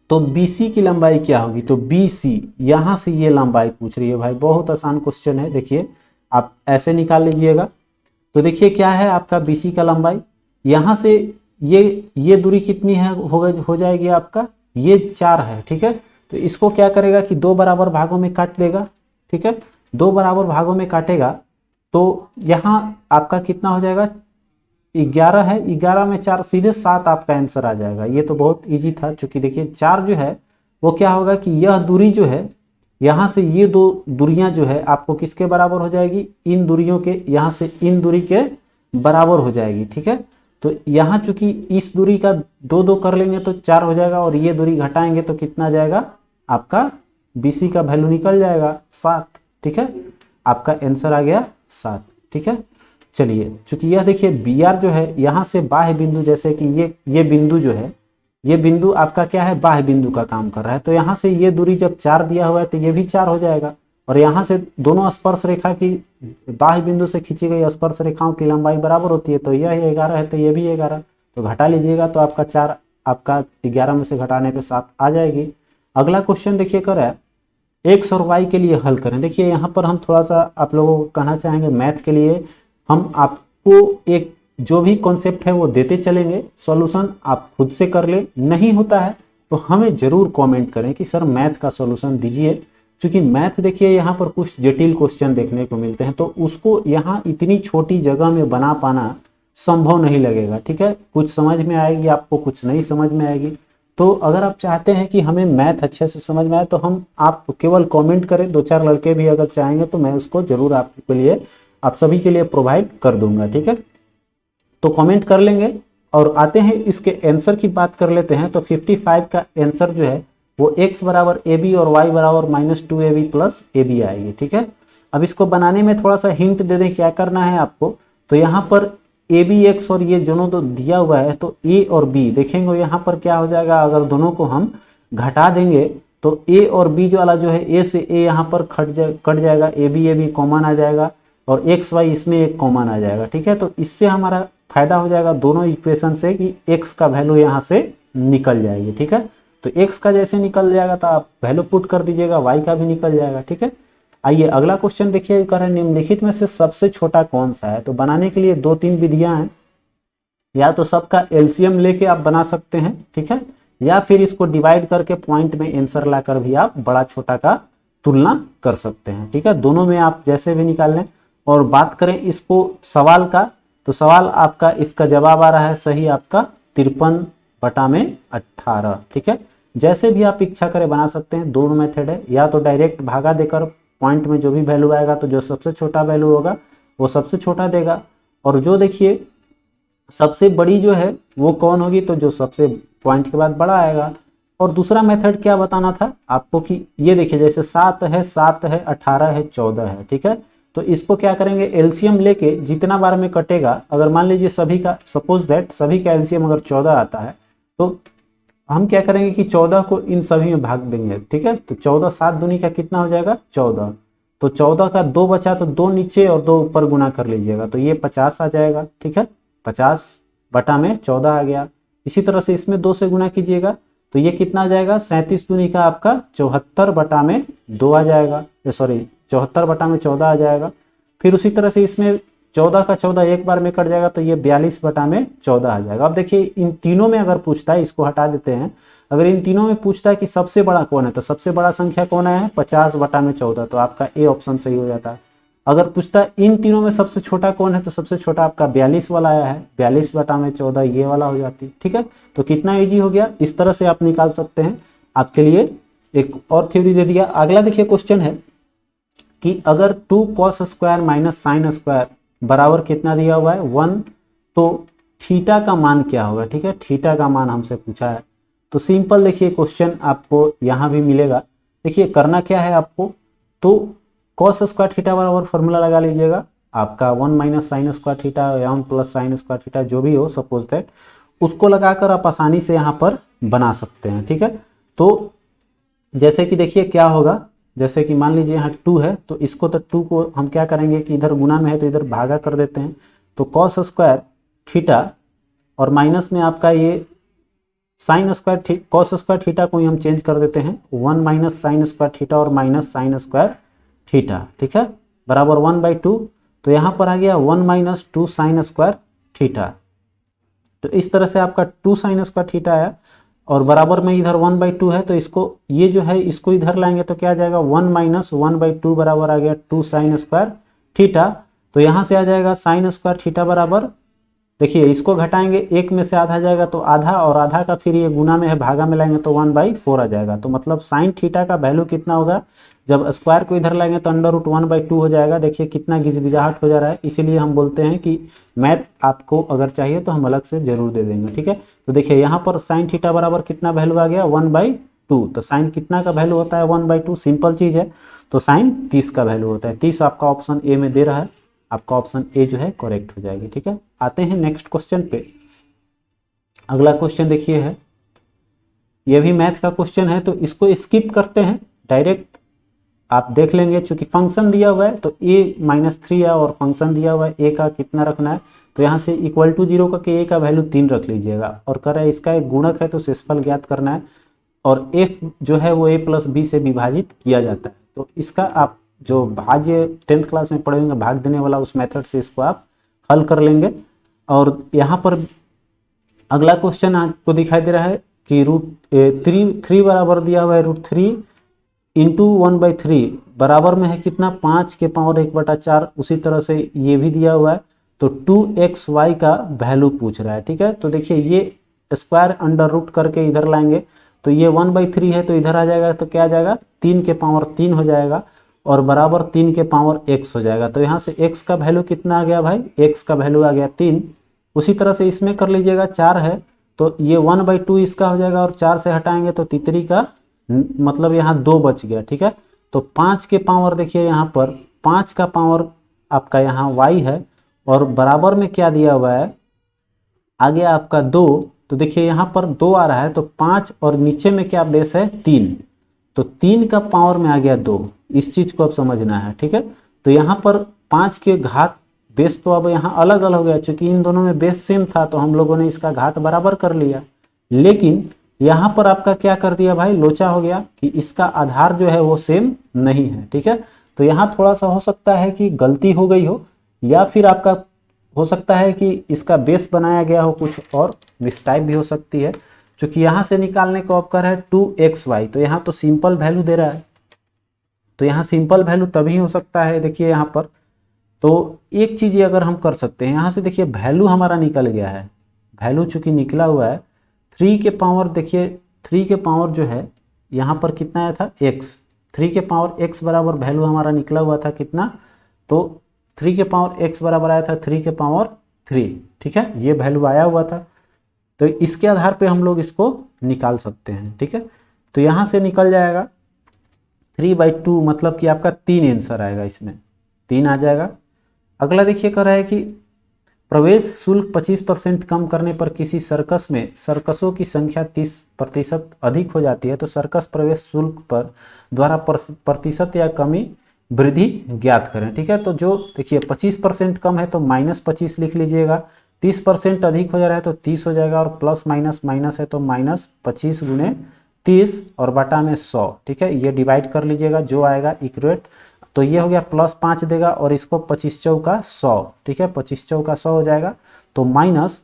तो BC की लंबाई क्या होगी, तो BC यहाँ से ये लंबाई पूछ रही है भाई, बहुत आसान क्वेश्चन है, देखिए आप ऐसे निकाल लीजिएगा। तो देखिए क्या है आपका BC का लंबाई, यहाँ से ये दूरी कितनी है, हो जाएगी आपका ये 4 है, ठीक है। तो इसको क्या करेगा कि 2 बराबर भागों में काट देगा, ठीक है। 2 बराबर भागों में काटेगा तो यहाँ आपका कितना हो जाएगा, 11 है, 11 में 4 सीधे 7 आपका आंसर आ जाएगा। ये तो बहुत इजी था, चूंकि देखिए 4 जो है वो क्या होगा कि यह दूरी जो है यहाँ से ये 2 दूरियां जो है आपको किसके बराबर हो जाएगी, इन दूरियों के, यहाँ से इन दूरी के बराबर हो जाएगी, ठीक है। तो यहाँ चूंकि इस दूरी का 2 कर लेंगे तो 4 हो जाएगा, और ये दूरी घटाएंगे तो कितना जाएगा आपका BC का वैल्यू निकल जाएगा 7, ठीक है। आपका आंसर आ गया 7, ठीक है। चलिए चूंकि यह देखिए BR जो है यहाँ से बाह्य बिंदु, जैसे कि ये बिंदु जो है, ये बिंदु आपका क्या है, बाह्य बिंदु का काम कर रहा है, तो यहाँ से ये दूरी जब 4 दिया हुआ है तो ये भी 4 हो जाएगा, और यहाँ से दोनों स्पर्श रेखा की बाह्य बिंदु से खींची गई स्पर्श रेखाओं की लंबाई बराबर होती है, तो यह 11 है तो ये भी 11, तो घटा लीजिएगा तो आपका 4 आपका 11 में से घटाने पे 7 आ जाएगी। अगला क्वेश्चन देखिए कर है एक्स और वाई के लिए हल करें। देखिए यहाँ पर हम थोड़ा सा आप लोगों को कहना चाहेंगे, मैथ के लिए हम आपको एक जो भी कॉन्सेप्ट है वो देते चलेंगे, सॉल्यूशन आप खुद से कर ले। नहीं होता है तो हमें जरूर कमेंट करें कि सर मैथ का सॉल्यूशन दीजिए, क्योंकि मैथ देखिए यहाँ पर कुछ जटिल क्वेश्चन देखने को मिलते हैं, तो उसको यहाँ इतनी छोटी जगह में बना पाना संभव नहीं लगेगा। ठीक है, कुछ समझ में आएगी आपको, कुछ नहीं समझ में आएगी। तो अगर आप चाहते हैं कि हमें मैथ अच्छे से समझ में आए तो हम आप केवल कमेंट करें, 2-4 लड़के भी अगर चाहेंगे तो मैं उसको जरूर आपके लिए, आप सभी के लिए प्रोवाइड कर दूंगा। ठीक है, तो कमेंट कर लेंगे। और आते हैं इसके आंसर की बात कर लेते हैं। तो 55 का आंसर जो है वो x बराबर ए बी और y बराबर -2ab प्लस ए बी आएगी। ठीक है, अब इसको बनाने में थोड़ा सा हिंट दे दें क्या करना है आपको। तो यहाँ पर ए बी एक्स और ये दोनों तो दिया हुआ है, तो ए और बी देखेंगे यहाँ पर क्या हो जाएगा, अगर दोनों को हम घटा देंगे तो ए और बी जो वाला जो है ए से ए यहाँ पर कट जाएगा, ए बी कॉमन आ जाएगा और एक्स वाई इसमें एक कॉमन आ जाएगा। ठीक है, तो इससे हमारा फायदा हो जाएगा दोनों इक्वेशन से कि एक्स का वैल्यू यहाँ से निकल जाएगी। ठीक है, तो एक्स का जैसे निकल जाएगा तो आप वैल्यू पुट कर दीजिएगा, वाई का भी निकल जाएगा। ठीक है, आइए अगला क्वेश्चन देखिए, कर निम्नलिखित में से सबसे छोटा कौन सा है। तो बनाने के लिए 2-3 विधियां हैं, या तो सबका एलसीएम लेके आप बना सकते हैं, ठीक है, या फिर इसको डिवाइड करके पॉइंट में आंसर लाकर भी आप बड़ा छोटा का तुलना कर सकते हैं। ठीक है, दोनों में आप जैसे भी निकाल लें। और बात करें इसको सवाल का, तो सवाल आपका इसका जवाब आ रहा है सही आपका 53/18। ठीक है, जैसे भी आप इच्छा करें बना सकते हैं, दोनों मेथड है, या तो डायरेक्ट भागा देकर पॉइंट में जो भी वैल्यू आएगा तो जो सबसे छोटा वैल्यू होगा वो सबसे छोटा देगा, और जो देखिए सबसे बड़ी जो है वो कौन होगी, तो जो सबसे पॉइंट के बाद बड़ा आएगा। और दूसरा मेथड क्या बताना था आपको कि ये देखिए जैसे 7 है 18 है 14 है। ठीक है, तो इसको क्या करेंगे, एलसीएम लेके जितना बार में कटेगा, अगर मान लीजिए सभी का सपोज दैट सभी का एलसीएम अगर 14 आता है तो हम क्या करेंगे कि 14 को इन सभी में भाग देंगे। ठीक है, तो 14 7 दूनी का कितना हो जाएगा 14, तो 14 का 2 बचा तो 2 नीचे और 2 ऊपर गुना कर लीजिएगा तो ये 50 आ जाएगा। ठीक है, 50/14 आ गया। इसी तरह से इसमें 2 से गुना कीजिएगा तो ये कितना आ जाएगा, 37 दूनी का आपका 74/2 आ जाएगा, सॉरी 74/14 आ जाएगा। फिर उसी तरह से इसमें 14 का 14 एक बार में कट जाएगा तो ये 42/14 आ जाएगा। अब देखिए इन तीनों में अगर पूछता है, इसको हटा देते हैं, अगर इन तीनों में पूछता है कि सबसे बड़ा कौन है तो सबसे बड़ा संख्या कौन है 50/14, तो आपका ए ऑप्शन सही हो जाता है। अगर पूछता है इन तीनों में सबसे छोटा कौन है तो सबसे छोटा आपका 42 वाला आया है, 42/14 ये वाला हो जाती। ठीक है, तो कितना इजी हो गया, इस तरह से आप निकाल सकते हैं। आपके लिए एक और थ्योरी दे दिया। अगला देखिए क्वेश्चन है कि अगर 2 cos square minus sine square बराबर कितना दिया हुआ है 1, तो थीटा का मान क्या होगा। ठीक है, थीटा का मान हमसे पूछा है। तो सिंपल देखिए क्वेश्चन आपको यहाँ भी मिलेगा। देखिए करना क्या है आपको, तो cos स्क्वायर थीटा बराबर फॉर्मूला लगा लीजिएगा आपका 1 माइनस साइन स्क्वायर थीटा या 1 प्लस साइन स्क्वायर थीटा जो भी हो सपोज दैट, उसको लगाकर आप आसानी से यहाँ पर बना सकते हैं। ठीक है, तो जैसे कि देखिए क्या होगा, जैसे कि मान लीजिए यहाँ 2 है तो इसको तो 2 को हम क्या करेंगे कि इधर गुना में है तो इधर भागा कर देते हैं, तो cos स्क्वायर थीटा और माइनस में आपका ये sine square cos square theta को ही हम चेंज कर देते हैं 1 माइनस साइन स्क्वायर थीटा और माइनस साइन स्क्वायर थीटा। ठीक है, बराबर 1/2, तो यहाँ पर आ गया 1 माइनस 2 साइन स्क्वायर थीटा। तो इस तरह से आपका 2 साइन स्क्वायर थीटा आया और बराबर में इधर 1/2 है तो इसको ये जो है इसको इधर लाएंगे तो क्या आ जाएगा 1 माइनस 1/2 बराबर आ गया 2 साइन स्क्वायर थीटा। तो यहाँ से आ जाएगा साइन स्क्वायर थीटा बराबर, देखिए इसको घटाएंगे, एक में से आधा जाएगा तो आधा, और आधा का फिर ये गुना में है भागा में लाएंगे तो 1/4 आ जाएगा। तो मतलब साइन थीटा का वैल्यू कितना होगा, जब स्क्वायर को इधर लाएंगे तो √1/2 हो जाएगा। देखिए कितना गिजबिजाहट हो जा रहा है, इसीलिए हम बोलते हैं कि मैथ आपको अगर चाहिए तो हम अलग से जरूर दे देंगे। ठीक है, तो देखिए यहाँ पर साइन थीटा बराबर कितना वैल्यू आ गया 1/2, तो साइन कितना का वैल्यू होता है 1/2, सिंपल चीज़ है, तो साइन 30 का वैल्यू होता है। 30 आपका ऑप्शन ए में दे रहा है, आपका ऑप्शन ए जो है करेक्ट हो जाएगी। ठीक है, आते हैं नेक्स्ट क्वेश्चन पे। अगला क्वेश्चन देखिए है, ये भी मैथ का क्वेश्चन है तो इसको स्किप करते हैं, डायरेक्ट आप देख लेंगे, चूंकि फंक्शन दिया हुआ है तो a-3 है और फंक्शन दिया हुआ है a का कितना रखना है, तो यहाँ से इक्वल टू 0 करके a का वैल्यू 3 रख लीजिएगा और कर रहा है इसका एक गुणक है तो शेषफल ज्ञात करना है और f जो है वो a प्लस b से विभाजित किया जाता है। तो इसका आप जो भाज्य 10th क्लास में पढ़े होंगे भाग देने वाला, उस मेथड से इसको आप हल कर लेंगे। और यहाँ पर अगला क्वेश्चन आपको दिखाई दे रहा है कि √3 बराबर दिया हुआ है √3 इंटू 1/3 बराबर में है कितना 5 के पावर 1/4। उसी तरह से ये भी दिया हुआ है तो 2xy का वैल्यू पूछ रहा है। ठीक है, तो देखिए ये स्क्वायर अंडर रूट करके इधर लाएंगे तो ये 1/3 है तो इधर आ जाएगा तो क्या आ जाएगा 3 के पावर 3 हो जाएगा और बराबर 3 के पावर x हो जाएगा। तो यहाँ से x का वैल्यू कितना आ गया भाई, x का वैल्यू आ गया 3। उसी तरह से इसमें कर लीजिएगा 4 है तो ये 1/2 इसका हो जाएगा और 4 से हटाएंगे तो तितरी का मतलब यहाँ 2 बच गया। ठीक है, तो 5 के पावर देखिए यहाँ पर 5 का पावर आपका यहाँ y है और बराबर में क्या दिया हुआ है आ गया आपका 2। तो देखिए यहाँ पर 2 आ रहा है तो 5 और नीचे में क्या बेस है 3, तो 3 का पावर में आ गया 2। इस चीज को अब समझना है। ठीक है, तो यहाँ पर 5 के घात बेस तो अब यहाँ अलग अलग हो गया, चूंकि इन दोनों में बेस सेम था तो हम लोगों ने इसका घात बराबर कर लिया। लेकिन यहाँ पर आपका क्या कर दिया भाई, लोचा हो गया कि इसका आधार जो है वो सेम नहीं है। ठीक है, तो यहाँ थोड़ा सा हो सकता है कि गलती हो गई हो या फिर आपका हो सकता है कि इसका बेस बनाया गया हो कुछ और मिसटाइप भी हो सकती है। चूंकि यहाँ से निकालने को ऑप्शन है 2xy तो यहाँ तो सिंपल वैल्यू दे रहा है तो यहाँ सिंपल वैल्यू तभी हो सकता है। देखिए यहाँ पर तो एक चीज अगर हम कर सकते हैं, यहाँ से देखिए वैल्यू हमारा निकल गया है, वैल्यू चूंकि निकला हुआ है 3 के पावर, देखिए 3 के पावर जो है यहाँ पर कितना आया था x, 3 के पावर x बराबर वैल्यू हमारा निकला हुआ था कितना, तो 3 के पावर x बराबर आया था 3 के पावर 3। ठीक है, ये वैल्यू आया हुआ था तो इसके आधार पे हम लोग इसको निकाल सकते हैं। ठीक है, तो यहाँ से निकल जाएगा 3/2 मतलब कि आपका 3 आंसर आएगा, इसमें 3 आ जाएगा। अगला देखिए कर रहा है कि प्रवेश शुल्क 25% कम करने पर किसी सर्कस में सर्कसों की संख्या 30% अधिक हो जाती है तो सर्कस प्रवेश शुल्क पर द्वारा प्रतिशत या कमी वृद्धि ज्ञात करें। ठीक है, तो जो देखिए 25% कम है तो -25 लिख लीजिएगा, 30% अधिक हो जा रहा है तो 30 हो जाएगा और प्लस माइनस माइनस है तो -25 गुणे 30 और बटा में 100। ठीक है, ये डिवाइड कर लीजिएगा जो आएगा इक्वेट, तो ये हो गया +5 देगा और इसको 25 चौका 100। ठीक है, 25 चौका 100 हो जाएगा तो माइनस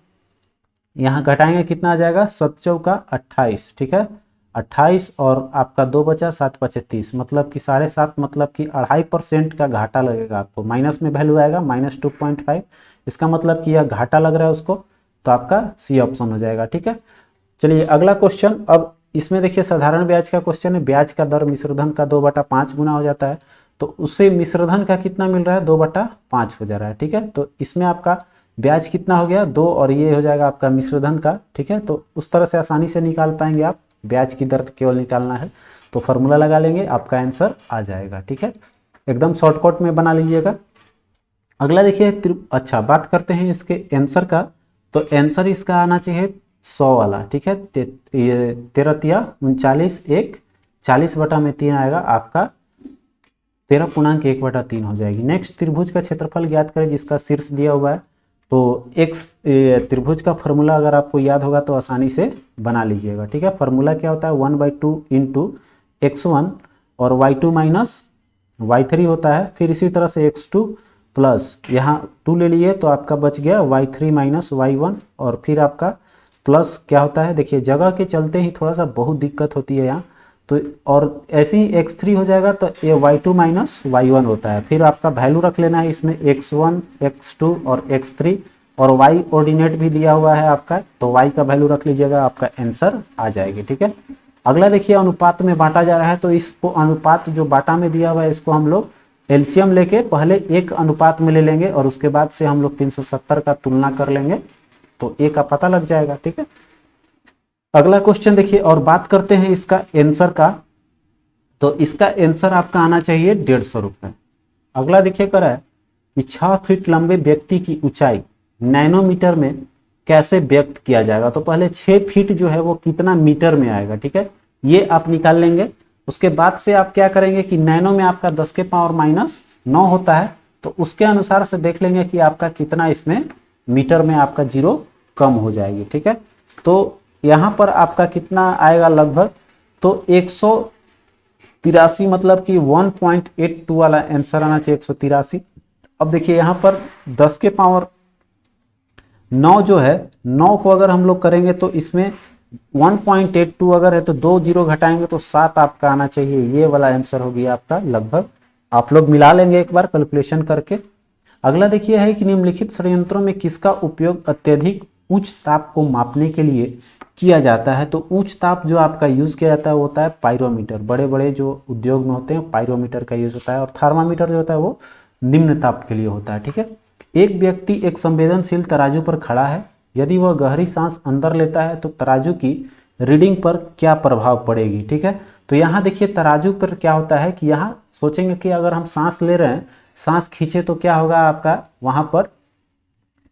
यहाँ घटाएंगे कितना आ जाएगा 7 चौका 28। ठीक है, 28 और आपका 2 बचा 7×5 30 मतलब कि 7.5 मतलब कि 2.5% का घाटा लगेगा आपको, माइनस में वैल्यू आएगा -2.5, इसका मतलब कि यह घाटा लग रहा है उसको, तो आपका सी ऑप्शन हो जाएगा। ठीक है, चलिए अगला क्वेश्चन। अब इसमें देखिए साधारण ब्याज का क्वेश्चन है, ब्याज का दर मिश्रधन का 2/5 गुना हो जाता है तो उससे मिश्रधन का कितना मिल रहा है 2/5 हो जा रहा है। ठीक है, तो इसमें आपका ब्याज कितना हो गया 2 और ये हो जाएगा आपका मिश्रधन का। ठीक है, तो उस तरह से आसानी से निकाल पाएंगे आप, ब्याज की दर केवल निकालना है तो फॉर्मूला लगा लेंगे आपका आंसर आ जाएगा। ठीक है, एकदम शॉर्टकट में बना लीजिएगा। अगला देखिए अच्छा बात करते हैं इसके आंसर का, तो आंसर इसका आना चाहिए 100 वाला। ठीक है, 13×3 = 1, 40/3 आएगा आपका 13.1/3 हो जाएगी। नेक्स्ट त्रिभुज का क्षेत्रफल ज्ञात करें जिसका शीर्ष दिया हुआ है, तो एक्स त्रिभुज का फॉर्मूला अगर आपको याद होगा तो आसानी से बना लीजिएगा। ठीक है, फॉर्मूला क्या होता है 1/2 × x1 और y2 - y3 होता है, फिर इसी तरह से x2 प्लस यहाँ 2 ले लिए तो आपका बच गया y3 - y1 और फिर आपका प्लस क्या होता है, देखिए जगह के चलते ही थोड़ा सा बहुत दिक्कत होती है यहाँ तो, और ऐसे ही x3 हो जाएगा तो ये y2 - y1 होता है, फिर आपका वैल्यू रख लेना है इसमें x1 x2 और x3 और y ऑर्डिनेट भी दिया हुआ है आपका तो y का वैल्यू रख लीजिएगा, आपका आंसर आ जाएगी। ठीक है, अगला देखिए अनुपात में बांटा जा रहा है तो इसको अनुपात जो बाटा में दिया हुआ है इसको हम लोग एलसीएम लेके पहले 1 अनुपात में ले लेंगे और उसके बाद से हम लोग 370 का तुलना कर लेंगे तो a का पता लग जाएगा। ठीक है, अगला क्वेश्चन देखिए और बात करते हैं इसका आंसर का, तो इसका आंसर आपका आना चाहिए 150 रुपये। अगला देखिए कर रहा है कि 6 फीट लंबे व्यक्ति की ऊंचाई नैनोमीटर में कैसे व्यक्त किया जाएगा, तो पहले 6 फीट जो है वो कितना मीटर में आएगा। ठीक है, ये आप निकाल लेंगे उसके बाद से आप क्या करेंगे कि नैनो में आपका 10 के पावर माइनस 9 होता है, तो उसके अनुसार से देख लेंगे कि आपका कितना इसमें मीटर में आपका जीरो कम हो जाएगी। ठीक है, तो यहाँ पर आपका कितना आएगा लगभग, तो 183, मतलब कि 1.82 वाला आंसर आना चाहिए, 183। अब देखिए यहाँ पर 10 के पावर 9 जो है, 9 को अगर हम लोग करेंगे तो इसमें 1.82 अगर है तो 2 जीरो घटाएंगे तो 7 आपका आना चाहिए। ये वाला आंसर हो गया आपका लगभग। आप लोग मिला लेंगे एक बार कैलकुलेशन करके। अगला देखिए है कि निम्नलिखित संयंत्रों में किसका उपयोग अत्यधिक उच्च ताप को मापने के लिए किया जाता है। तो उच्च ताप जो आपका यूज किया जाता है वो होता है पायरोमीटर। बड़े बड़े जो उद्योग में होते हैं पायरोमीटर का यूज होता है, और थर्मामीटर जो होता है वो निम्न ताप के लिए होता है। ठीक है, एक व्यक्ति एक संवेदनशील तराजू पर खड़ा है, यदि वह गहरी सांस अंदर लेता है तो तराजू की रीडिंग पर क्या प्रभाव पड़ेगी। ठीक है, तो यहाँ देखिए तराजू पर क्या होता है कि यहाँ सोचेंगे कि अगर हम सांस ले रहे हैं, सांस खींचे तो क्या होगा आपका, वहां पर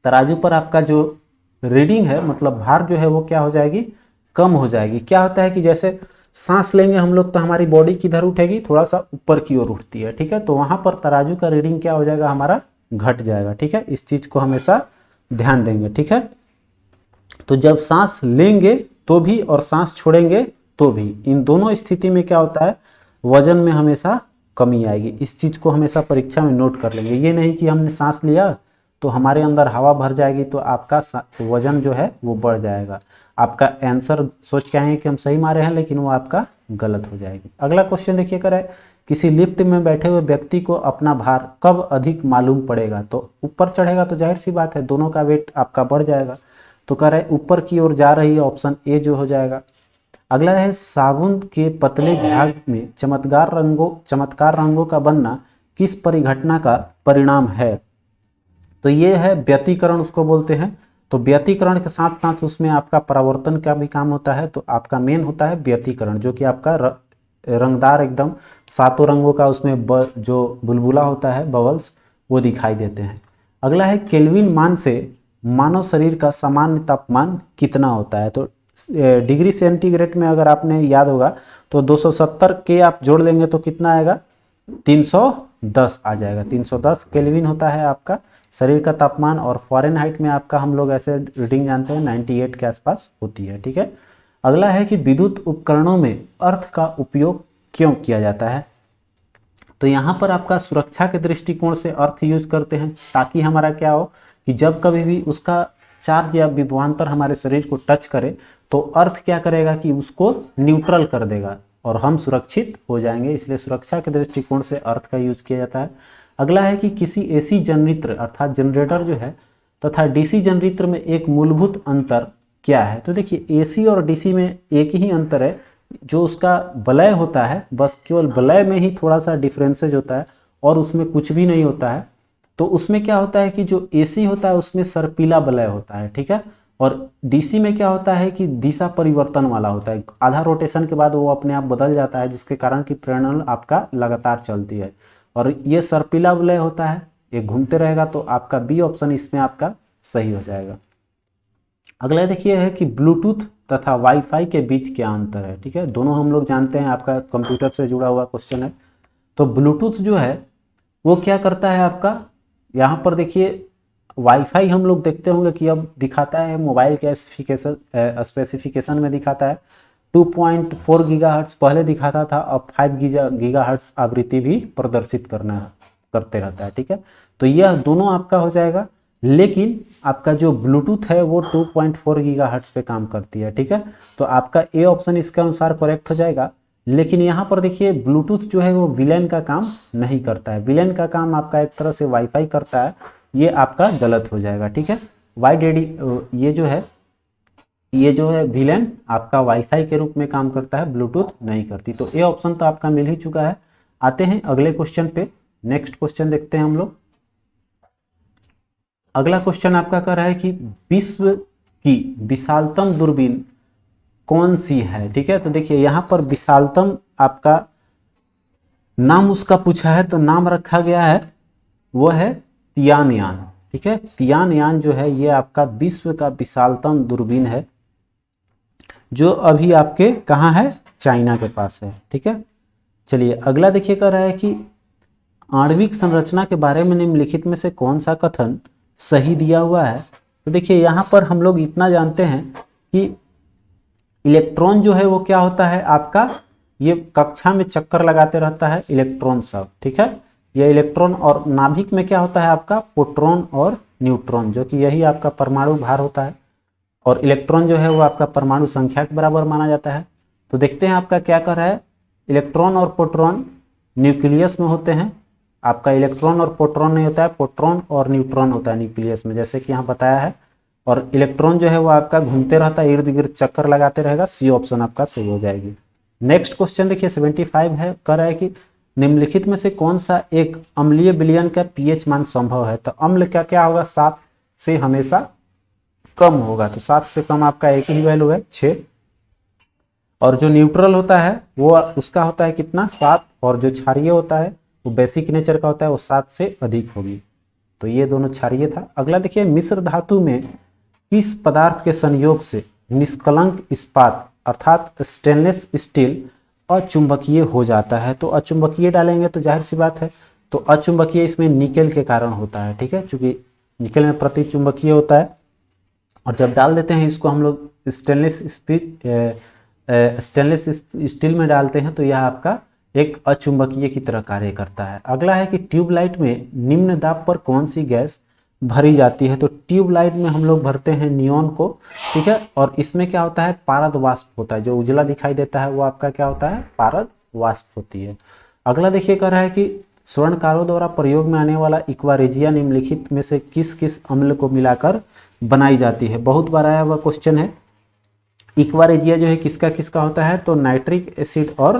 तराजू पर आपका जो रीडिंग है, मतलब भार जो है वो क्या हो जाएगी, कम हो जाएगी। क्या होता है कि जैसे सांस लेंगे हम लोग तो हमारी बॉडी किधर उठेगी, थोड़ा सा ऊपर की ओर उठती है। ठीक है, तो वहां पर तराजू का रीडिंग क्या हो जाएगा, हमारा घट जाएगा। ठीक है, इस चीज को हमेशा ध्यान देंगे। ठीक है, तो जब सांस लेंगे तो भी और सांस छोड़ेंगे तो भी, इन दोनों स्थिति में क्या होता है, वजन में हमेशा कमी आएगी। इस चीज को हमेशा परीक्षा में नोट कर लेंगे। ये नहीं कि हमने सांस लिया तो हमारे अंदर हवा भर जाएगी तो आपका वजन जो है वो बढ़ जाएगा। आपका आंसर सोच के आए कि हम सही मारे हैं, लेकिन वो आपका गलत हो जाएगी। अगला क्वेश्चन देखिए कर है, किसी लिफ्ट में बैठे हुए व्यक्ति को अपना भार कब अधिक मालूम पड़ेगा। तो ऊपर चढ़ेगा तो जाहिर सी बात है दोनों का वेट आपका बढ़ जाएगा, तो कह रहे ऊपर की ओर जा रही है, ऑप्शन ए जो हो जाएगा। अगला है, साबुन के पतले झाग में चमत्कार रंगों का बनना किस परिघटना का परिणाम है। तो ये है व्यतिकरण उसको बोलते हैं। तो व्यतिकरण के साथ साथ उसमें आपका परावर्तन का भी काम होता है। तो आपका मेन होता है व्यतिकरण, जो कि आपका रंगदार एकदम 7 रंगों का उसमें जो बुलबुला होता है, बबल्स, वो दिखाई देते हैं। अगला है, केल्विन मान से मानव शरीर का सामान्य तापमान कितना होता है। तो डिग्री सेंटीग्रेड में अगर आपने याद होगा तो 270 के आप जोड़ लेंगे तो कितना आएगा, 310 आ जाएगा। 310 केल्विन होता है आपका शरीर का तापमान, और फ़ारेनहाइट में आपका हम लोग ऐसे रीडिंग जानते हैं 98 के आसपास होती है। ठीक है, अगला है कि विद्युत उपकरणों में अर्थ का उपयोग क्यों किया जाता है। तो यहाँ पर आपका सुरक्षा के दृष्टिकोण से अर्थ यूज करते हैं, ताकि हमारा क्या हो कि जब कभी भी उसका चार्ज या विभवांतर हमारे शरीर को टच करे तो अर्थ क्या करेगा कि उसको न्यूट्रल कर देगा और हम सुरक्षित हो जाएंगे, इसलिए सुरक्षा के दृष्टिकोण से अर्थ का यूज किया जाता है। अगला है कि किसी एसी जनरेटर अर्थात जनरेटर जो है तथा डीसी जनरेटर में एक मूलभूत अंतर क्या है। तो देखिए एसी और डीसी में एक ही अंतर है, जो उसका वलय होता है, बस केवल वलय में ही थोड़ा सा डिफरेंसेज होता है और उसमें कुछ भी नहीं होता है। तो उसमें क्या होता है कि जो एसी होता है उसमें सर्पिला वलय होता है। ठीक है, और डीसी में क्या होता है कि दिशा परिवर्तन वाला होता है, आधा रोटेशन के बाद वो अपने आप बदल जाता है, जिसके कारण कि प्रेरणा आपका लगातार चलती है। और ये सर्पिला वलय होता है, ये घूमते रहेगा, तो आपका बी ऑप्शन इसमें आपका सही हो जाएगा। अगला देखिए है कि ब्लूटूथ तथा वाईफाई के बीच क्या अंतर है। ठीक है, दोनों हम लोग जानते हैं, आपका कंप्यूटर से जुड़ा हुआ क्वेश्चन है। तो ब्लूटूथ जो है वो क्या करता है आपका, यहाँ पर देखिए वाईफाई हम लोग देखते होंगे कि अब दिखाता है मोबाइल के स्पेसिफिकेशन में दिखाता है 2.4 गीगाहर्ट्ज पहले दिखाता था, अब 5 गीगाहर्ट्ज आवृत्ति भी प्रदर्शित करते रहता है। ठीक है, तो यह दोनों आपका हो जाएगा, लेकिन आपका जो ब्लूटूथ है वो 2.4 गीगाहर्ट्ज पे काम करती है। ठीक है, तो आपका ए ऑप्शन इसके अनुसार करेक्ट हो जाएगा। लेकिन यहाँ पर देखिए ब्लूटूथ जो है वो विलेन का काम नहीं करता है, विलेन का काम आपका एक तरह से वाईफाई करता है, ये आपका गलत हो जाएगा। ठीक है, ये जो है विलेन आपका वाईफाई के रूप में काम करता है, ब्लूटूथ नहीं करती। तो ए ऑप्शन तो आपका मिल ही चुका है। आते हैं अगले क्वेश्चन पे, नेक्स्ट क्वेश्चन देखते हैं हम लोग। अगला क्वेश्चन आपका कह रहा है कि विश्व की विशालतम दूरबीन कौन सी है। ठीक है, तो देखिए यहाँ पर विशालतम आपका नाम उसका पूछा है, तो नाम रखा गया है वो है तियानयान। ठीक है, तियानयान जो है ये आपका विश्व का विशालतम दूरबीन है, जो अभी आपके कहाँ है, चाइना के पास है। ठीक है, चलिए अगला देखिए कह रहा है कि आणविक संरचना के बारे में निम्नलिखित में से कौन सा कथन सही दिया हुआ है। तो देखिए यहाँ पर हम लोग इतना जानते हैं कि इलेक्ट्रॉन जो है वो क्या होता है आपका, ये कक्षा में चक्कर लगाते रहता है इलेक्ट्रॉन सब, ठीक है। ये इलेक्ट्रॉन, और नाभिक में क्या होता है आपका प्रोटॉन और न्यूट्रॉन, जो कि यही आपका परमाणु भार होता है। और इलेक्ट्रॉन जो है वो आपका परमाणु संख्या के बराबर माना जाता है। तो देखते हैं आपका क्या कह रहा है, इलेक्ट्रॉन और प्रोटॉन न्यूक्लियस में होते हैं। आपका इलेक्ट्रॉन और प्रोटॉन नहीं होता है, प्रोटॉन और न्यूट्रॉन होता है न्यूक्लियस में, जैसे कि यहाँ बताया है। और इलेक्ट्रॉन जो है वो आपका घूमते रहता है, इर्द गिर्द चक्कर लगाते रहेगा। सी ऑप्शन आपका सही हो जाएगी। नेक्स्ट क्वेश्चन देखिए 75 है, कह रहा है कि निम्नलिखित में से कौन सा एक अम्लीय विलयन का पीएच मान संभव है। तो अम्ल का क्या होगा, 7 से हमेशा कम होगा। तो 7 से कम आपका एक ही वैल्यू है 6। और जो न्यूट्रल होता है वो उसका होता है कितना, 7। और जो क्षारीय होता है वो बेसिक नेचर का होता है, वो 7 से अधिक होगी। तो ये दोनों क्षारीय था। अगला देखिए, मिश्र धातु में किस पदार्थ के संयोग से निष्कलंक इस्पात अर्थात स्टेनलेस स्टील अचुंबकीय हो जाता है। तो अचुंबकीय डालेंगे तो जाहिर सी बात है, तो अचुंबकीय इसमें निकेल के कारण होता है, ठीक है, क्योंकि निकेल में प्रति चुंबकीय होता है। और जब डाल देते हैं इसको हम लोग स्टेनलेस स्टील में डालते हैं, तो यह आपका एक अचुंबकीय की तरह कार्य करता है। अगला है कि ट्यूबलाइट में निम्न दाब पर कौन सी गैस भरी जाती है। तो ट्यूबलाइट में हम लोग भरते हैं नियॉन को, ठीक है। और इसमें क्या होता है, पारद वाष्प होता है। जो उजला दिखाई देता है वो आपका क्या होता है, पारद वाष्प होती है। अगला देखिए कह रहा है कि स्वर्णकारों द्वारा प्रयोग में आने वाला इक्वारेजिया निम्नलिखित में से किस किस अम्ल को मिलाकर बनाई जाती है। बहुत बार आया हुआ क्वेश्चन है। इक्वारेजिया जो है किसका किसका होता है, तो नाइट्रिक एसिड और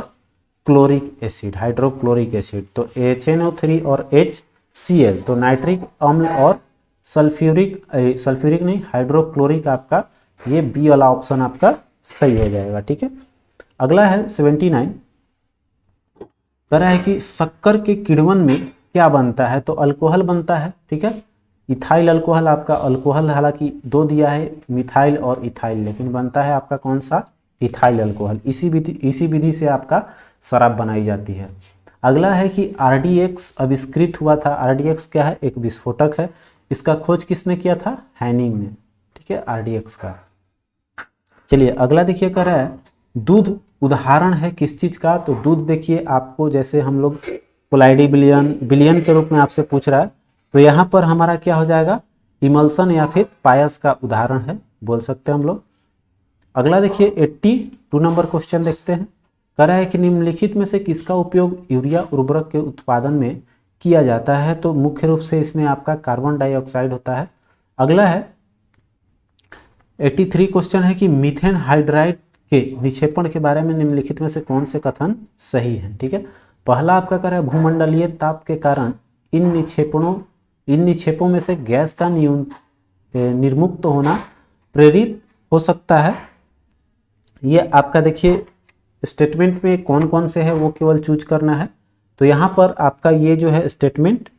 क्लोरिक एसिड, हाइड्रोक्लोरिक एसिड। तो HNO3 और HCl, तो नाइट्रिक अम्ल और सल्फ्यूरिक नहीं, हाइड्रोक्लोरिक आपका ये बी वाला ऑप्शन आपका सही हो जाएगा, ठीक है। अगला है 79, कह रहा है कि शक्कर के किण्वन में क्या बनता है। तो अल्कोहल बनता है, ठीक है। इथाइल अल्कोहल आपका, अल्कोहल हालांकि 2 दिया है, मिथाइल और इथाइल, लेकिन बनता है आपका कौन सा, इथाइल अल्कोहल। इसी विधि से आपका शराब बनाई जाती है। अगला है कि RDX आविष्कृत हुआ था। RDX क्या है, एक विस्फोटक है। इसका खोज किसने किया था, हैनिंग ने, ठीक है, RDX का। चलिए अगला देखिए कह रहा है दूध उदाहरण है किस चीज का। तो दूध देखिए आपको, जैसे हम लोग कोलाइडी विलयन के रूप में आपसे पूछ रहा है, तो यहाँ पर हमारा क्या हो जाएगा, इमल्सन या फिर पायस का उदाहरण है, बोल सकते हैं हम लोग। अगला देखिए 82 नंबर क्वेश्चन देखते हैं। कह रहा है कि निम्नलिखित में से किसका उपयोग यूरिया उर्वरक के उत्पादन में किया जाता है। तो मुख्य रूप से इसमें आपका कार्बन डाइऑक्साइड होता है। अगला है 83 क्वेश्चन है कि मीथेन हाइड्राइड के निक्षेपण के बारे में निम्नलिखित में से कौन से कथन सही है, ठीक है। पहला आपका कह रहा है भूमंडलीय ताप के कारण इन निक्षेपों में से गैस का निर्मुक्त होना प्रेरित हो सकता है। ये आपका देखिए स्टेटमेंट में कौन कौन से है वो केवल चूज करना है। तो यहाँ पर आपका ये जो है स्टेटमेंट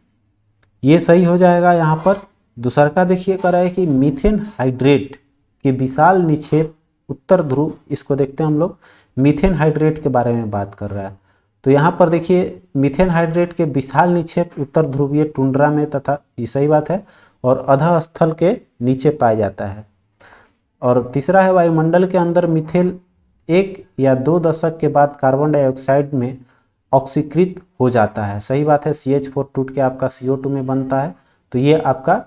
ये सही हो जाएगा। यहाँ पर दूसरा का देखिए कह रहा है कि मीथेन हाइड्रेट के विशाल निक्षेप उत्तर ध्रुव, इसको देखते हैं हम लोग, मीथेन हाइड्रेट के बारे में बात कर रहा है। तो यहाँ पर देखिए मीथेन हाइड्रेट के विशाल निक्षेप उत्तर ध्रुवीय टुंड्रा में तथा, ये सही बात है, और अधः स्थल के नीचे पाया जाता है। और तीसरा है वायुमंडल के अंदर मिथेन 1 या 2 दशक के बाद कार्बन डाइऑक्साइड में ऑक्सीकृत हो जाता है। सही बात है, CH4 टूट के आपका CO2 में बनता है। तो ये आपका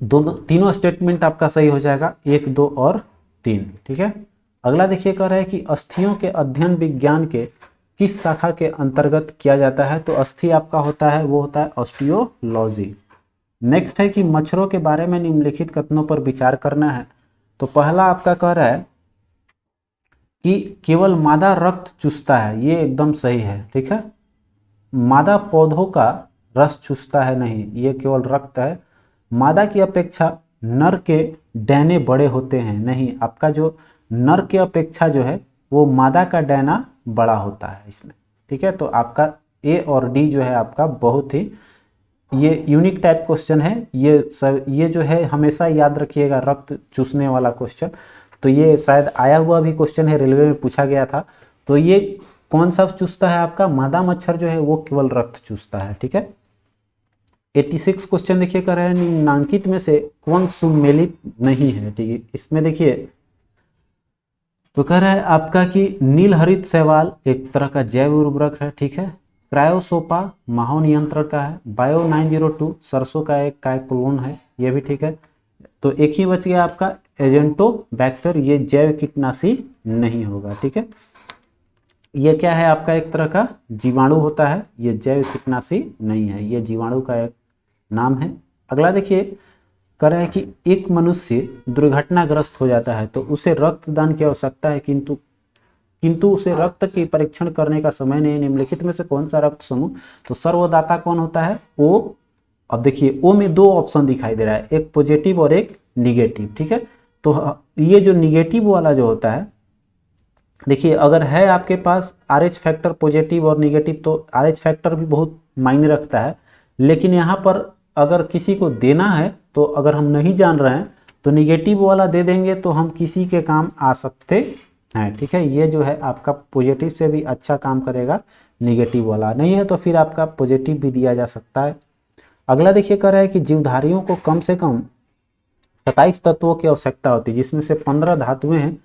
तीनों स्टेटमेंट आपका सही हो जाएगा, 1, 2 और 3, ठीक है। अगला देखिए कह रहा है कि अस्थियों के अध्ययन विज्ञान के किस शाखा के अंतर्गत किया जाता है। तो अस्थि आपका होता है वो होता है ऑस्टियोलॉजी। नेक्स्ट है कि मच्छरों के बारे में निम्नलिखित कथनों पर विचार करना है। तो पहला आपका कह रहा है कि केवल मादा रक्त चूसता है, ये एकदम सही है, ठीक है। मादा पौधों का रस चूसता है नहीं, ये केवल रक्त है। मादा की अपेक्षा नर के डैने बड़े होते हैं, नहीं, आपका जो नर के अपेक्षा जो है वो मादा का डैना बड़ा होता है इसमें, ठीक है। तो आपका A और D जो है आपका बहुत ही ये यूनिक टाइप क्वेश्चन है। ये जो है हमेशा याद रखिएगा, रक्त चूसने वाला क्वेश्चन। तो ये शायद आया हुआ भी क्वेश्चन है, रेलवे में पूछा गया था। तो ये कौन सा चूसता है आपका, मादा मच्छर जो है वो केवल रक्त चूसता है। ठीक है, 86 क्वेश्चन देखिए कर रहे हैं, निम्नांकित में से कौन सुमेलित नहीं है। ठीक है, इसमें देखिए तो कह रहा है आपका कि नील हरित शैवाल एक तरह का जैव उर्वरक है। ठीक है, क्रायोसोपा माहो नियंत्रण का है, बायो 902 सरसों का एक क्लोन है, ये भी ठीक है। तो एक ही बच गया आपका एजेंटोबैक्टर, ये जैव कीटनाशी नहीं होगा। ठीक है, ये क्या है आपका, एक तरह का जीवाणु होता है, ये जैव कीटनाशी नहीं है, ये जीवाणु का एक नाम है। अगला देखिए कह रहा है कि एक मनुष्य दुर्घटनाग्रस्त हो जाता है तो उसे रक्तदान की आवश्यकता है, किंतु उसे रक्त की परीक्षण करने का समय नहीं। निम्नलिखित में से कौन सा रक्त समूह, तो सर्वदाता कौन होता है, ओ। अब देखिए ओ में दो ऑप्शन दिखाई दे रहा है, एक पॉजिटिव और एक निगेटिव। ठीक है, तो ये जो निगेटिव वाला जो होता है, देखिए अगर है आपके पास RH फैक्टर पॉजिटिव और निगेटिव, तो RH फैक्टर भी बहुत मायने रखता है, लेकिन यहाँ पर अगर किसी को देना है तो अगर हम नहीं जान रहे हैं तो निगेटिव वाला दे देंगे तो हम किसी के काम आ सकते हैं। ठीक है, ये जो है आपका पॉजिटिव से भी अच्छा काम करेगा, निगेटिव वाला नहीं है तो फिर आपका पॉजिटिव भी दिया जा सकता है। अगला देखिए कह रहा है कि जीवधारियों को कम से कम 27 तत्वों की आवश्यकता होती है, जिसमें से 15 धातुएं हैं।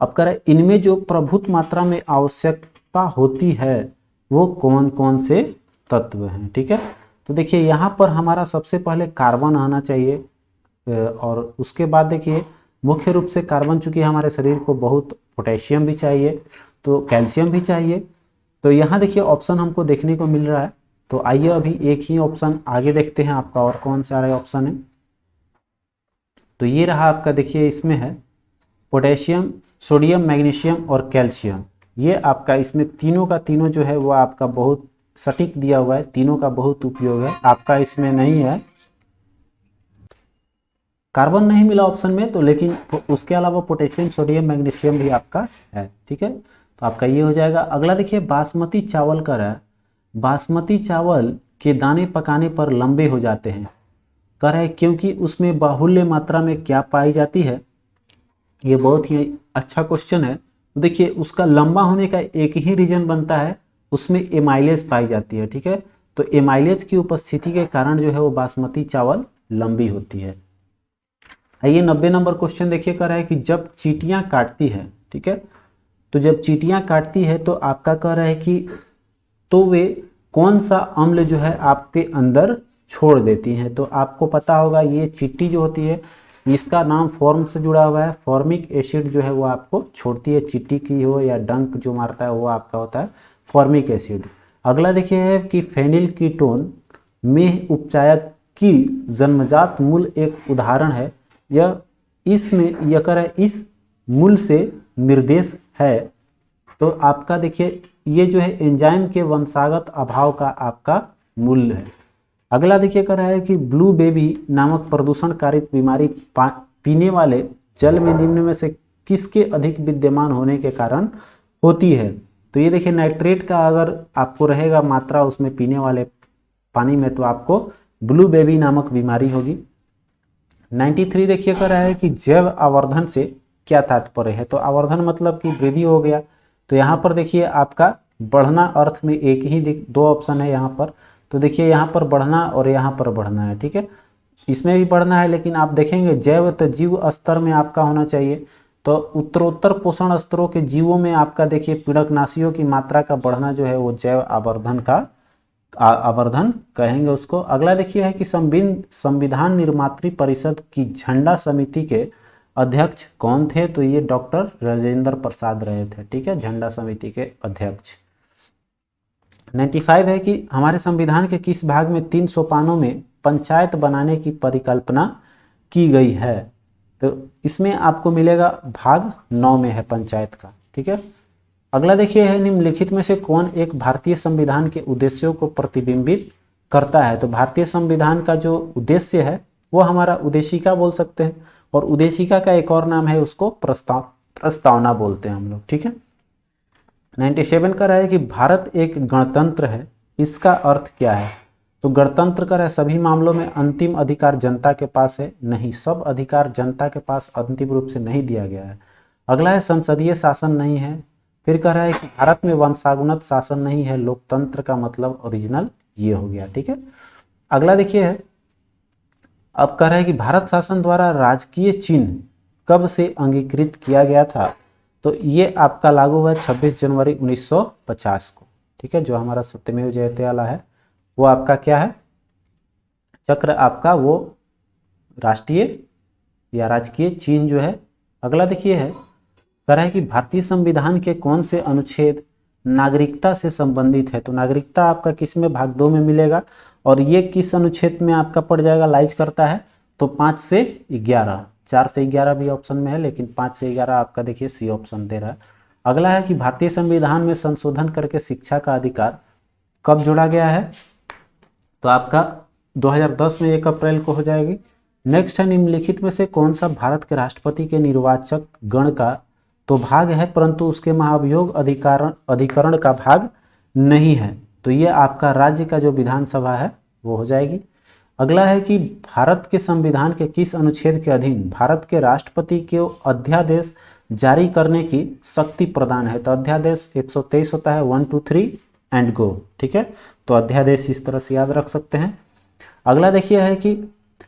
अब कह रहा है इनमें जो प्रभुत मात्रा में आवश्यकता होती है वो कौन कौन से तत्व हैं। ठीक है, तो देखिए यहाँ पर हमारा सबसे पहले कार्बन आना चाहिए, और उसके बाद देखिए मुख्य रूप से कार्बन, चूंकि हमारे शरीर को बहुत पोटेशियम भी चाहिए तो कैल्शियम भी चाहिए। तो यहाँ देखिए ऑप्शन हमको देखने को मिल रहा है, तो आइए अभी एक ही ऑप्शन आगे देखते हैं आपका और कौन सारे ऑप्शन है। तो ये रहा आपका, देखिए इसमें है पोटेशियम, सोडियम, मैग्नीशियम और कैल्शियम। ये आपका इसमें तीनों का तीनों जो है वो आपका बहुत सटीक दिया हुआ है, तीनों का बहुत उपयोग है। आपका इसमें नहीं है, कार्बन नहीं मिला ऑप्शन में, तो लेकिन उसके अलावा पोटेशियम, सोडियम, मैग्नीशियम भी आपका है। ठीक है, तो आपका ये हो जाएगा। अगला देखिए बासमती चावल का है, बासमती चावल के दाने पकाने पर लंबे हो जाते हैं, कह रहा है क्योंकि उसमें बाहुल्य मात्रा में क्या पाई जाती है। ये बहुत ही अच्छा क्वेश्चन है। तो देखिए उसका लंबा होने का एक ही रीजन बनता है, उसमें एमाइलेज पाई जाती है। ठीक है, तो एमाइलेज की उपस्थिति के कारण जो है वो बासमती चावल लंबी होती है। आइए 90 नंबर क्वेश्चन देखिए कह रहा है कि जब चींटियां काटती है, ठीक है, तो जब चींटियां काटती है तो आपका कह रहा है कि तो वे कौन सा अम्ल जो है आपके अंदर छोड़ देती हैं। तो आपको पता होगा ये चींटी जो होती है इसका नाम फॉर्म से जुड़ा हुआ है, फॉर्मिक एसिड जो है वो आपको छोड़ती है, चींटी की हो या डंक जो मारता है वो आपका होता है फॉर्मिक एसिड। अगला देखिए है कि फेनिल कीटोन में उपचायक की जन्मजात मूल एक उदाहरण है, यह इसमें यह कर इस मूल से निर्देश है। तो आपका देखिए ये जो है एंजाइम के वंशागत अभाव का आपका मूल है। अगला देखिए कर रहा है कि ब्लू बेबी नामक प्रदूषण कारित बीमारी पीने वाले जल में निम्न में से किसके अधिक विद्यमान होने के कारण होती है। तो ये देखिए नाइट्रेट का अगर आपको रहेगा मात्रा उसमें पीने वाले पानी में तो आपको ब्लू बेबी नामक बीमारी होगी। 93 देखिए कर रहा है कि जैव आवर्धन से क्या तात्पर्य है। तो आवर्धन मतलब कि वृद्धि हो गया, तो यहाँ पर देखिए आपका बढ़ना अर्थ में एक ही दो ऑप्शन है यहाँ पर। तो देखिए यहाँ पर बढ़ना और यहाँ पर बढ़ना है। ठीक है, इसमें भी बढ़ना है, लेकिन आप देखेंगे जैव तो जीव स्तर में आपका होना चाहिए। तो उत्तरोत्तर पोषण स्तरों के जीवों में आपका देखिए पीड़कनाशियों की मात्रा का बढ़ना जो है वो जैव आवर्धन का आवर्धन कहेंगे उसको। अगला देखिए है कि संविधान निर्मात्री परिषद की झंडा समिति के अध्यक्ष कौन थे। तो ये डॉक्टर राजेंद्र प्रसाद रहे थे। ठीक है, झंडा समिति के अध्यक्ष। 95 है कि हमारे संविधान के किस भाग में 3 सोपानों में पंचायत बनाने की परिकल्पना की गई है। तो इसमें आपको मिलेगा भाग 9 में है पंचायत का। ठीक है, अगला देखिए है निम्नलिखित में से कौन एक भारतीय संविधान के उद्देश्यों को प्रतिबिंबित करता है। तो भारतीय संविधान का जो उद्देश्य है वो हमारा उद्देशिका बोल सकते हैं, और उद्देशिका का एक और नाम है उसको प्रस्तावना बोलते हैं हम लोग। ठीक है, 97 का रहा है कि भारत एक गणतंत्र है, इसका अर्थ क्या है। तो गणतंत्र का है सभी मामलों में अंतिम अधिकार जनता के पास है, नहीं, सब अधिकार जनता के पास अंतिम रूप से नहीं दिया गया है। अगला है संसदीय शासन नहीं है, फिर कह रहा है कि भारत में वंशानुगत शासन नहीं है, लोकतंत्र का मतलब ओरिजिनल ये हो गया। ठीक है, अगला देखिए है, अब कह रहा है कि भारत शासन द्वारा राजकीय चिन्ह कब से अंगीकृत किया गया था। तो ये आपका लागू हुआ 26 जनवरी 1950 को। ठीक है, जो हमारा सत्यमेव जयते वाला है वो आपका क्या है, चक्र आपका वो राष्ट्रीय या राजकीय चिन्ह जो है। अगला देखिए है, कह रहा है कि भारतीय संविधान के कौन से अनुच्छेद नागरिकता से संबंधित है। तो नागरिकता आपका किस में, भाग 2 में मिलेगा, और ये किस अनुच्छेद में आपका पड़ जाएगा, लाइज करता है। तो 5 से 11, 4 से 11 भी ऑप्शन में है, लेकिन 5 से 11 आपका देखिए सी ऑप्शन दे रहा है। अगला है कि भारतीय संविधान में संशोधन करके शिक्षा का अधिकार कब जोड़ा गया है। तो आपका 2010 में 1 अप्रैल को हो जाएगी। नेक्स्ट है, निम्नलिखित में से कौन सा भारत के राष्ट्रपति के निर्वाचक गण का तो भाग है परंतु उसके महाभियोग अधिकरण का भाग नहीं है। तो ये आपका राज्य का जो विधानसभा है वो हो जाएगी। अगला है कि भारत के संविधान के किस अनुच्छेद के अधीन भारत के राष्ट्रपति को अध्यादेश जारी करने की शक्ति प्रदान है। तो अध्यादेश 123 होता है, 1 2 3 एंड गो। ठीक है, तो अध्यादेश इस तरह से याद रख सकते हैं। अगला देखिए है कि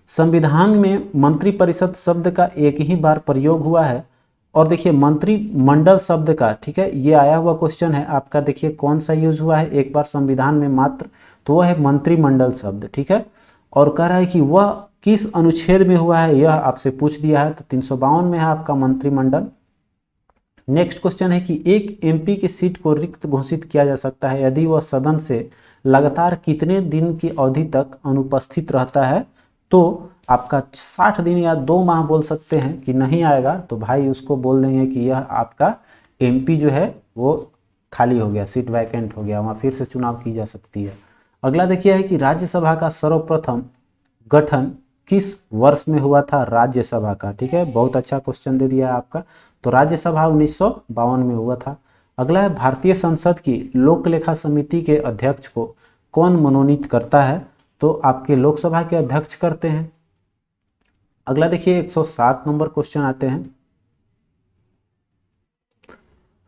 संविधान में मंत्रिपरिषद शब्द का एक ही बार प्रयोग हुआ है, और देखिए मंत्रिमंडल शब्द का, ठीक है, ये आया हुआ क्वेश्चन है आपका, देखिए कौन सा यूज हुआ है एक बार संविधान में मात्र, तो वह है मंत्रिमंडल शब्द। ठीक है, और कह रहा है कि वह किस अनुच्छेद में हुआ है, यह आपसे पूछ दिया है। तो 352 में है आपका मंत्रिमंडल। नेक्स्ट क्वेश्चन है कि एक एमपी की सीट को रिक्त घोषित किया जा सकता है यदि वह सदन से लगातार कितने दिन की अवधि तक अनुपस्थित रहता है। तो आपका 60 दिन या 2 माह बोल सकते हैं कि नहीं आएगा, तो भाई उसको बोल देंगे कि यह आपका एमपी जो है वो खाली हो गया, सीट वैकेंट हो गया, वहाँ फिर से चुनाव की जा सकती है। अगला देखिए है कि राज्यसभा का सर्वप्रथम गठन किस वर्ष में हुआ था, राज्यसभा का। ठीक है, बहुत अच्छा क्वेश्चन दे दिया है आपका। तो राज्यसभा 1952 में हुआ था। अगला है, भारतीय संसद की लोक लेखा समिति के अध्यक्ष को कौन मनोनीत करता है। तो आपके लोकसभा के अध्यक्ष करते हैं। अगला देखिए 107 नंबर क्वेश्चन आते हैं,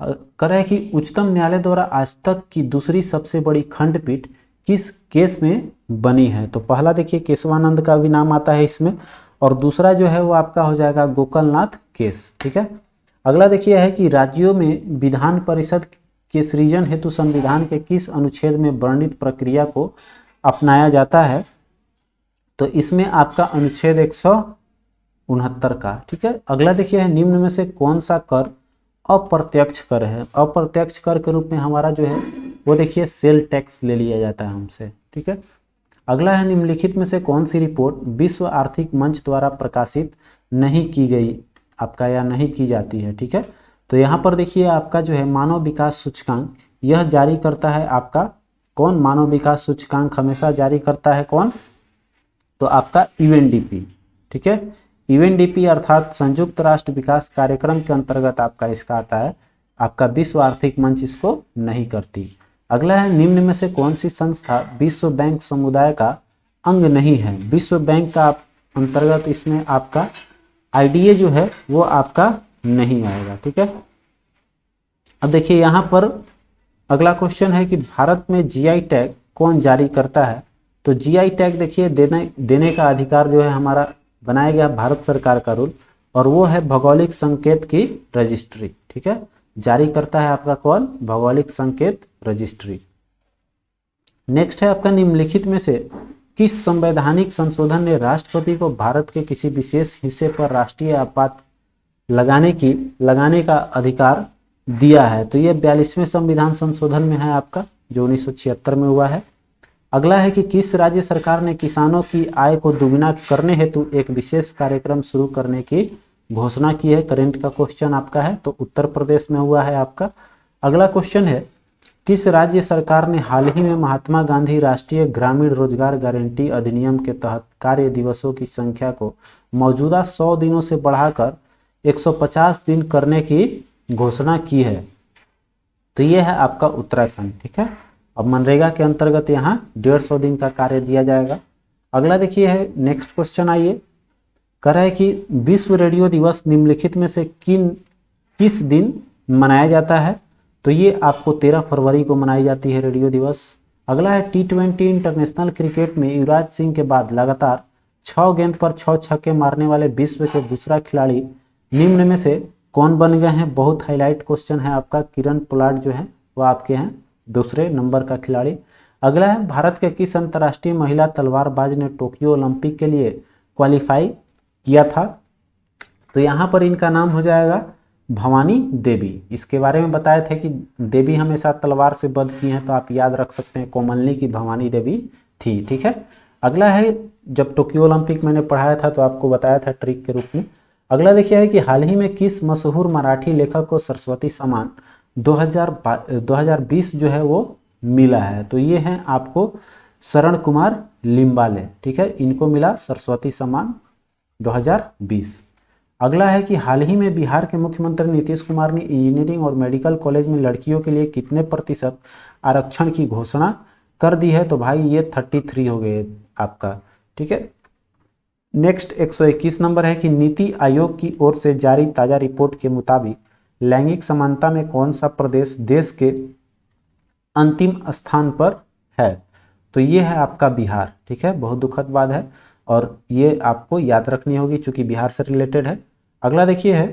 कह रहा है कि उच्चतम न्यायालय द्वारा आज तक की दूसरी सबसे बड़ी खंडपीठ किस केस में बनी है। तो पहला देखिए केशवानंद का भी नाम आता है इसमें, और दूसरा जो है वो आपका हो जाएगा गोकलनाथ केस। ठीक है, अगला देखिए है कि राज्यों में विधान परिषद के सृजन हेतु संविधान के किस अनुच्छेद में वर्णित प्रक्रिया को अपनाया जाता है। तो इसमें आपका अनुच्छेद 169 का। ठीक है, अगला देखिए है, निम्न में से कौन सा कर अप्रत्यक्ष कर है। अप्रत्यक्ष कर के रूप में हमारा जो है वो देखिए सेल टैक्स ले लिया जाता है हमसे। ठीक है, अगला है, निम्नलिखित में से कौन सी रिपोर्ट विश्व आर्थिक मंच द्वारा प्रकाशित नहीं की गई आपका या नहीं की जाती है। ठीक है, तो यहाँ पर देखिए आपका जो है मानव विकास सूचकांक, यह जारी करता है आपका कौन, मानव विकास सूचकांक हमेशा जारी करता है कौन, तो आपका यूएनडीपी। ठीक है, यूएनडीपी अर्थात संयुक्त राष्ट्र विकास कार्यक्रम के अंतर्गत आपका इसका आता है, आपका विश्व आर्थिक मंच इसको नहीं करती। अगला है, निम्न में से कौन सी संस्था विश्व बैंक समुदाय का अंग नहीं है। विश्व बैंक का अंतर्गत इसमें आपका आईडीए जो है वो आपका नहीं आएगा। ठीक है, अब देखिए यहाँ पर अगला क्वेश्चन है कि भारत में जीआई टैग कौन जारी करता है। तो जीआई टैग देखिए देने का अधिकार जो है हमारा बनाया गया भारत सरकार का रूल, और वो है भौगोलिक संकेत की रजिस्ट्री। ठीक है, जारी करता है आपका कौन, भौगोलिक संकेत रजिस्ट्री। नेक्स्ट है आपका, निम्नलिखित में से किस संवैधानिक संशोधन ने राष्ट्रपति को भारत के किसी विशेष हिस्से पर राष्ट्रीय आपात लगाने का अधिकार दिया है। तो ये 42वें संविधान संशोधन में है आपका, जो 1976 में हुआ है। अगला है कि किस राज्य सरकार ने किसानों की आय को दुगना करने हेतु एक विशेष कार्यक्रम शुरू करने की घोषणा की है। करंट का क्वेश्चन आपका है, तो उत्तर प्रदेश में हुआ है आपका। अगला क्वेश्चन है, किस राज्य सरकार ने हाल ही में महात्मा गांधी राष्ट्रीय ग्रामीण रोजगार गारंटी अधिनियम के तहत कार्य दिवसों की संख्या को मौजूदा 100 दिनों से बढ़ाकर 150 दिन करने की घोषणा की है। तो यह है आपका उत्तराखंड। ठीक है, अब मनरेगा के अंतर्गत यहाँ 150 दिन का कार्य दिया जाएगा। अगला देखिए है, नेक्स्ट क्वेश्चन आइए, कह रहा है कि विश्व रेडियो दिवस निम्नलिखित में से किस दिन मनाया जाता है। तो ये आपको 13 फरवरी को मनाई जाती है रेडियो दिवस। अगला है T20 इंटरनेशनल क्रिकेट में युवराज सिंह के बाद लगातार 6 गेंद पर 6 छक्के मारने वाले विश्व के दूसरा खिलाड़ी निम्न में से कौन बन गए हैं। बहुत हाईलाइट क्वेश्चन है आपका। किरण पोलार्ड जो है वो आपके हैं दूसरे नंबर का खिलाड़ी। अगला है भारत के किस अंतर्राष्ट्रीय महिला तलवारबाज ने टोक्यो ओलंपिक के लिए क्वालिफाई किया था। तो यहाँ पर इनका नाम हो जाएगा भवानी देवी। इसके बारे में बताए थे कि देवी हमेशा तलवार से वध की हैं, तो आप याद रख सकते हैं कोमलनी की भवानी देवी थी। ठीक है। अगला है, जब टोक्यो ओलंपिक मैंने पढ़ाया था तो आपको बताया था ट्रिक के रूप में। अगला देखिए है कि हाल ही में किस मशहूर मराठी लेखक को सरस्वती सम्मान 2020 जो है वो मिला है। तो ये हैं आपको शरण कुमार लिम्बाले। ठीक है, इनको मिला सरस्वती सम्मान 2020। अगला है कि हाल ही में बिहार के मुख्यमंत्री नीतीश कुमार ने इंजीनियरिंग और मेडिकल कॉलेज में लड़कियों के लिए कितने प्रतिशत आरक्षण की घोषणा कर दी है। तो भाई ये 33 हो गए आपका। ठीक है। नेक्स्ट 121 नंबर है कि नीति आयोग की ओर से जारी ताजा रिपोर्ट के मुताबिक लैंगिक समानता में कौन सा प्रदेश देश के अंतिम स्थान पर है। तो ये है आपका बिहार। ठीक है, बहुत दुखद बात है और ये आपको याद रखनी होगी चूंकि बिहार से रिलेटेड है। अगला देखिए है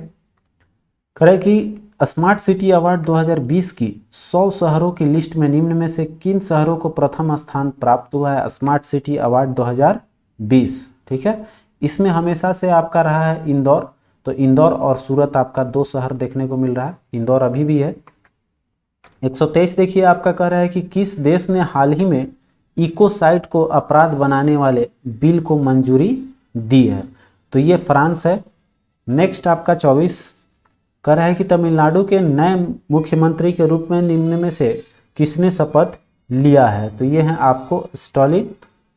करे कि स्मार्ट सिटी अवार्ड 2020 की 100 शहरों की लिस्ट में निम्न में से किन शहरों को प्रथम स्थान प्राप्त हुआ है। Smart city award 2020। ठीक है, इसमें हमेशा से आपका रहा है इंदौर। तो इंदौर और सूरत आपका 2 शहर देखने को मिल रहा है। इंदौर अभी भी है। 123 देखिए आपका कह रहा है कि किस देश ने हाल ही में इकोसाइट को अपराध बनाने वाले बिल को मंजूरी दी है। तो ये फ्रांस है। नेक्स्ट आपका 24 कह रहा है कि तमिलनाडु के नए मुख्यमंत्री के रूप में निम्न में से किसने शपथ लिया है। तो ये है आपको स्टालिन,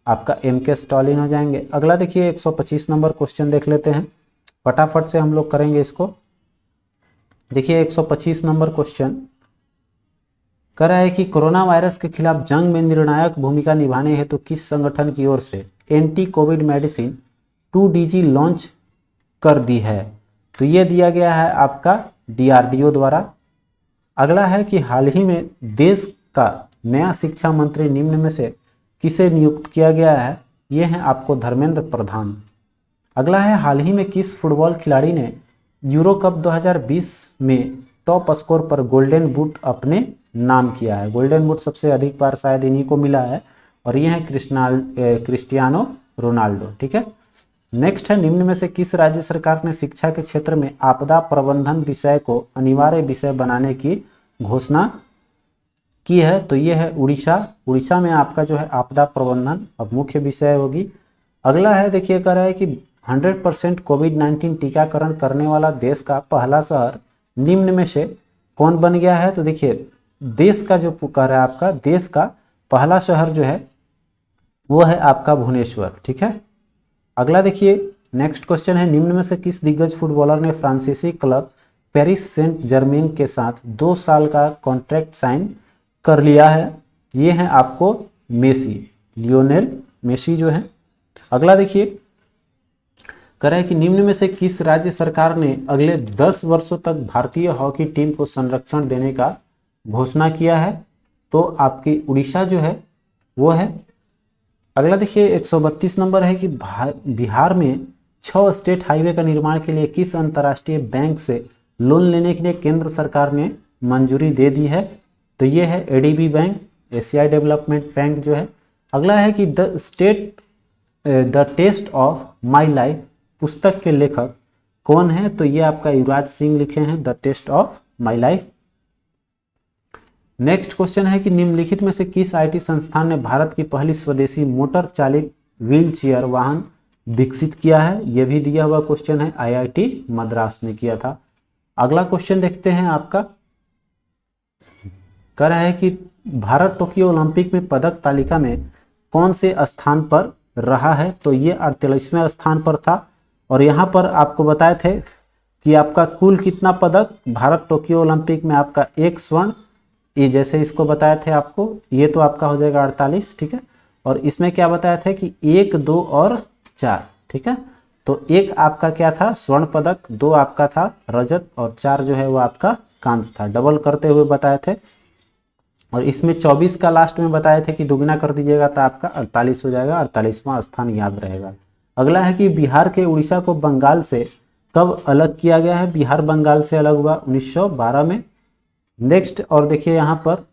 आपका MK स्टालिन हो जाएंगे। अगला देखिए 125 नंबर क्वेश्चन देख लेते हैं, फटाफट से हम लोग करेंगे इसको। देखिए 125 नंबर क्वेश्चन कह रहा है कि कोरोना वायरस के खिलाफ जंग में निर्णायक भूमिका निभाने हेतु किस संगठन की ओर से anti Covid medicine 2DG launch कर दी है। तो ये दिया गया है आपका DRDO द्वारा। अगला है कि हाल ही में देश का नया शिक्षा मंत्री निम्न में से किसे नियुक्त किया गया है। ये है आपको धर्मेंद्र प्रधान। अगला है हाल ही में किस फुटबॉल खिलाड़ी ने यूरो कप 2020 में टॉप स्कोर पर गोल्डन बूट अपने नाम किया है। गोल्डन बूट सबसे अधिक बार शायद इन्हीं को मिला है और ये है क्रिस्टियानो रोनाल्डो। ठीक है। नेक्स्ट है निम्न में से किस राज्य सरकार ने शिक्षा के क्षेत्र में आपदा प्रबंधन विषय को अनिवार्य विषय बनाने की घोषणा की है। तो ये है उड़ीसा। उड़ीसा में आपका जो है आपदा प्रबंधन अब मुख्य विषय होगी। अगला है देखिए कह रहा है कि 100% कोविड-19 टीकाकरण करने वाला देश का पहला शहर निम्न में से कौन बन गया है। तो देखिए देश का जो पुकार है आपका देश का पहला शहर जो है वो है आपका भुवनेश्वर। ठीक है। अगला देखिए नेक्स्ट क्वेश्चन है निम्न में से किस दिग्गज फुटबॉलर ने फ्रांसीसी क्लब पेरिस सेंट जर्मेन के साथ 2 साल का कॉन्ट्रैक्ट साइन कर लिया है। ये है आपको मेसी, लियोनेल मेसी जो है। अगला देखिए कह रहा है कि निम्न में से किस राज्य सरकार ने अगले 10 वर्षों तक भारतीय हॉकी टीम को संरक्षण देने का घोषणा किया है। तो आपकी उड़ीसा जो है वो है। अगला देखिए 132 नंबर है कि बिहार में 6 स्टेट हाईवे का निर्माण के लिए किस अंतर्राष्ट्रीय बैंक से लोन लेने के लिए केंद्र सरकार ने मंजूरी दे दी है। तो ये है ADB बैंक, एशियाई डेवलपमेंट बैंक जो है। अगला है कि the test of my life पुस्तक के लेखक कौन है। तो ये आपका युवराज सिंह लिखे हैं the test of my life. Next question है कि निम्नलिखित में से किस IT संस्थान ने भारत की पहली स्वदेशी मोटर चालित व्हील चेयर वाहन विकसित किया है। यह भी दिया हुआ क्वेश्चन है, IIT मद्रास ने किया था। अगला क्वेश्चन देखते हैं आपका कह रहा है कि भारत टोक्यो ओलंपिक में पदक तालिका में कौन से स्थान पर रहा है। तो ये 48वें स्थान पर था और यहाँ पर आपको बताए थे कि आपका कुल कितना पदक भारत टोक्यो ओलंपिक में आपका 1 स्वर्ण, ये जैसे इसको बताए थे आपको, ये तो आपका हो जाएगा 48। ठीक है। और इसमें क्या बताया था कि 1, 2 और 4। ठीक है। तो 1 आपका क्या था स्वर्ण पदक, 2 आपका था रजत और 4 जो है वो आपका कांस था, डबल करते हुए बताए थे। और इसमें 24 का लास्ट में बताए थे कि दुगना कर दीजिएगा तो आपका 48 हो जाएगा, 48वां स्थान याद रहेगा। अगला है कि बिहार के उड़ीसा को बंगाल से कब अलग किया गया है। बिहार बंगाल से अलग हुआ 1912 में। नेक्स्ट, और देखिए यहाँ पर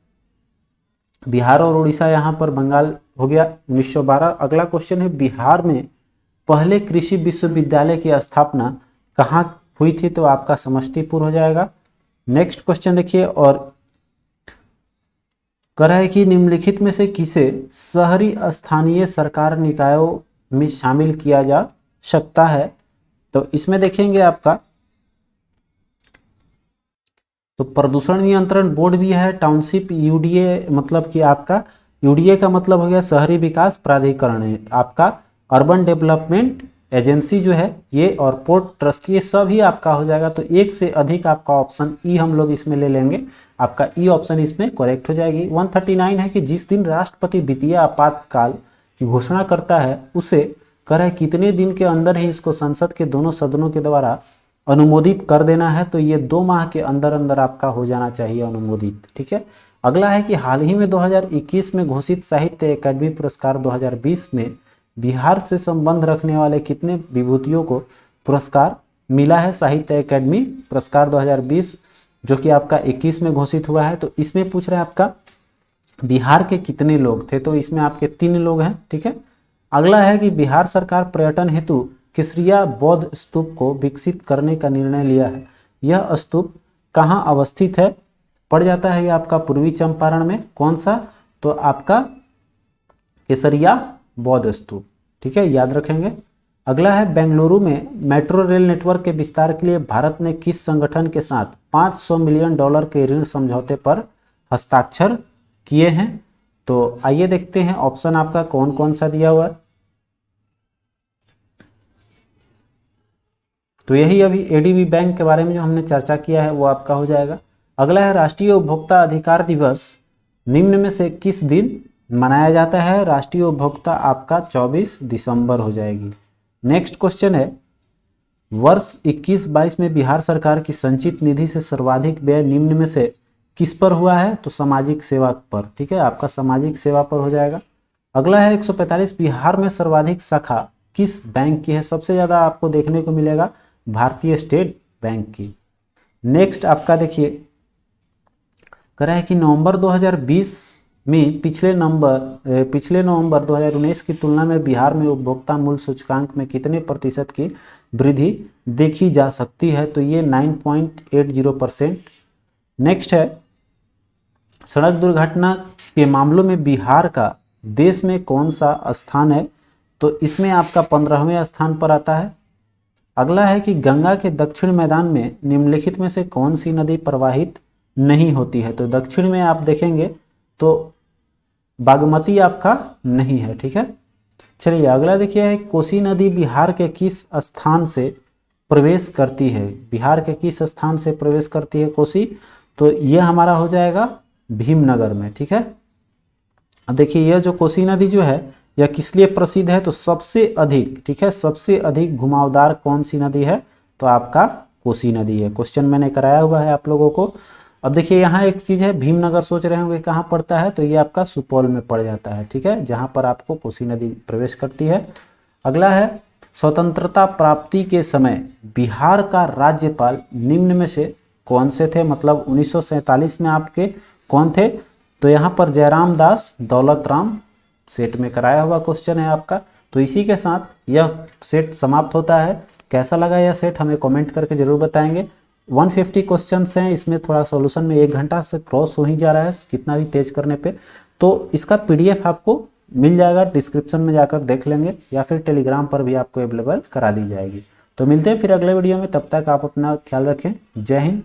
बिहार और उड़ीसा, यहाँ पर बंगाल हो गया 1912। अगला क्वेश्चन है, बिहार में पहले कृषि विश्वविद्यालय की स्थापना कहाँ हुई थी, तो आपका समस्तीपुर हो जाएगा। नेक्स्ट क्वेश्चन देखिए, और कह रहा है कि निम्नलिखित में से किसे शहरी स्थानीय सरकार निकायों में शामिल किया जा सकता है। तो इसमें देखेंगे आपका तो प्रदूषण नियंत्रण बोर्ड भी है, टाउनशिप यूडीए, मतलब कि आपका यूडीए का मतलब हो गया शहरी विकास प्राधिकरण है, आपका अर्बन डेवलपमेंट एजेंसी जो है ये, और पोर्ट ट्रस्ट, ये सब ही आपका हो जाएगा। तो एक से अधिक आपका ऑप्शन ई हम लोग इसमें ले लेंगे, आपका ई ऑप्शन इसमें करेक्ट हो जाएगी। 139 है कि जिस दिन राष्ट्रपति वित्तीय आपातकाल की घोषणा करता है उसे कह रहा है कितने दिन के अंदर ही इसको संसद के दोनों सदनों के द्वारा अनुमोदित कर देना है। तो ये 2 माह के अंदर अंदर आपका हो जाना चाहिए अनुमोदित, ठीक है। अगला है कि हाल ही में 2021 में घोषित साहित्य अकादमी पुरस्कार 2020 में बिहार से संबंध रखने वाले कितने विभूतियों को पुरस्कार मिला है। साहित्य अकादमी पुरस्कार 2020 जो कि आपका 21 में घोषित हुआ है। तो इसमें पूछ रहा है आपका बिहार के कितने लोग थे, तो इसमें आपके 3 लोग हैं, ठीक है। अगला है कि बिहार सरकार पर्यटन हेतु केसरिया बौद्ध स्तूप को विकसित करने का निर्णय लिया है। यह स्तूप कहाँ अवस्थित है, पड़ जाता है ये आपका पूर्वी चंपारण में। कौन सा, तो आपका केसरिया बौद्ध स्तूप, ठीक है, याद रखेंगे। अगला है बेंगलुरु में मेट्रो रेल नेटवर्क के विस्तार के लिए भारत ने किस संगठन के साथ $500 मिलियन के ऋण समझौते पर हस्ताक्षर किए हैं। तो आइए देखते हैं ऑप्शन आपका कौन कौन सा दिया हुआ है। तो यही अभी एडीबी बैंक के बारे में जो हमने चर्चा किया है वो आपका हो जाएगा। अगला है राष्ट्रीय उपभोक्ता अधिकार दिवस निम्न में से किस दिन मनाया जाता है। राष्ट्रीय उपभोक्ता आपका 24 दिसंबर हो जाएगी। नेक्स्ट क्वेश्चन है, वर्ष 21-22 में बिहार सरकार की संचित निधि से सर्वाधिक व्यय निम्न में से किस पर हुआ है, तो सामाजिक सेवा पर, ठीक है, आपका सामाजिक सेवा पर हो जाएगा। अगला है 145, बिहार में सर्वाधिक शाखा किस बैंक की है। सबसे ज़्यादा आपको देखने को मिलेगा भारतीय स्टेट बैंक की। नेक्स्ट आपका देखिए कह रहा है कि नवंबर 2020 में पिछले नवंबर 2019 की तुलना में बिहार में उपभोक्ता मूल्य सूचकांक में कितने प्रतिशत की वृद्धि देखी जा सकती है, तो ये 9.80%। नेक्स्ट है सड़क दुर्घटना के मामलों में बिहार का देश में कौन सा स्थान है, तो इसमें आपका 15वें स्थान पर आता है। अगला है कि गंगा के दक्षिण मैदान में निम्नलिखित में से कौन सी नदी प्रवाहित नहीं होती है, तो दक्षिण में आप देखेंगे तो बागमती आपका नहीं है, ठीक है। चलिए अगला देखिए है कोसी नदी बिहार के किस स्थान से प्रवेश करती है। बिहार के किस स्थान से प्रवेश करती है कोसी, तो यह हमारा हो जाएगा भीमनगर में, ठीक है। अब देखिए यह जो कोसी नदी जो है यह किस लिए प्रसिद्ध है, तो सबसे अधिक, ठीक है, सबसे अधिक घुमावदार कौन सी नदी है, तो आपका कोसी नदी है। क्वेश्चन मैंने कराया हुआ है आप लोगों को। अब देखिए यहाँ एक चीज़ है, भीमनगर सोच रहे होंगे कहाँ पड़ता है, तो ये आपका सुपौल में पड़ जाता है, ठीक है, जहाँ पर आपको कोसी नदी प्रवेश करती है। अगला है स्वतंत्रता प्राप्ति के समय बिहार का राज्यपाल निम्न में से कौन से थे, मतलब 1947 में आपके कौन थे, तो यहाँ पर जयराम दास दौलत राम सेट में कराया हुआ क्वेश्चन है आपका। तो इसी के साथ यह सेट समाप्त होता है। कैसा लगा यह सेट हमें कमेंट करके जरूर बताएंगे। 150 क्वेश्चंस हैं, इसमें थोड़ा सॉल्यूशन में 1 घंटा से क्रॉस हो ही जा रहा है कितना भी तेज करने पे। तो इसका पीडीएफ आपको मिल जाएगा, डिस्क्रिप्शन में जाकर देख लेंगे, या फिर टेलीग्राम पर भी आपको अवेलेबल करा दी जाएगी। तो मिलते हैं फिर अगले वीडियो में, तब तक आप अपना ख्याल रखें। जय हिंद।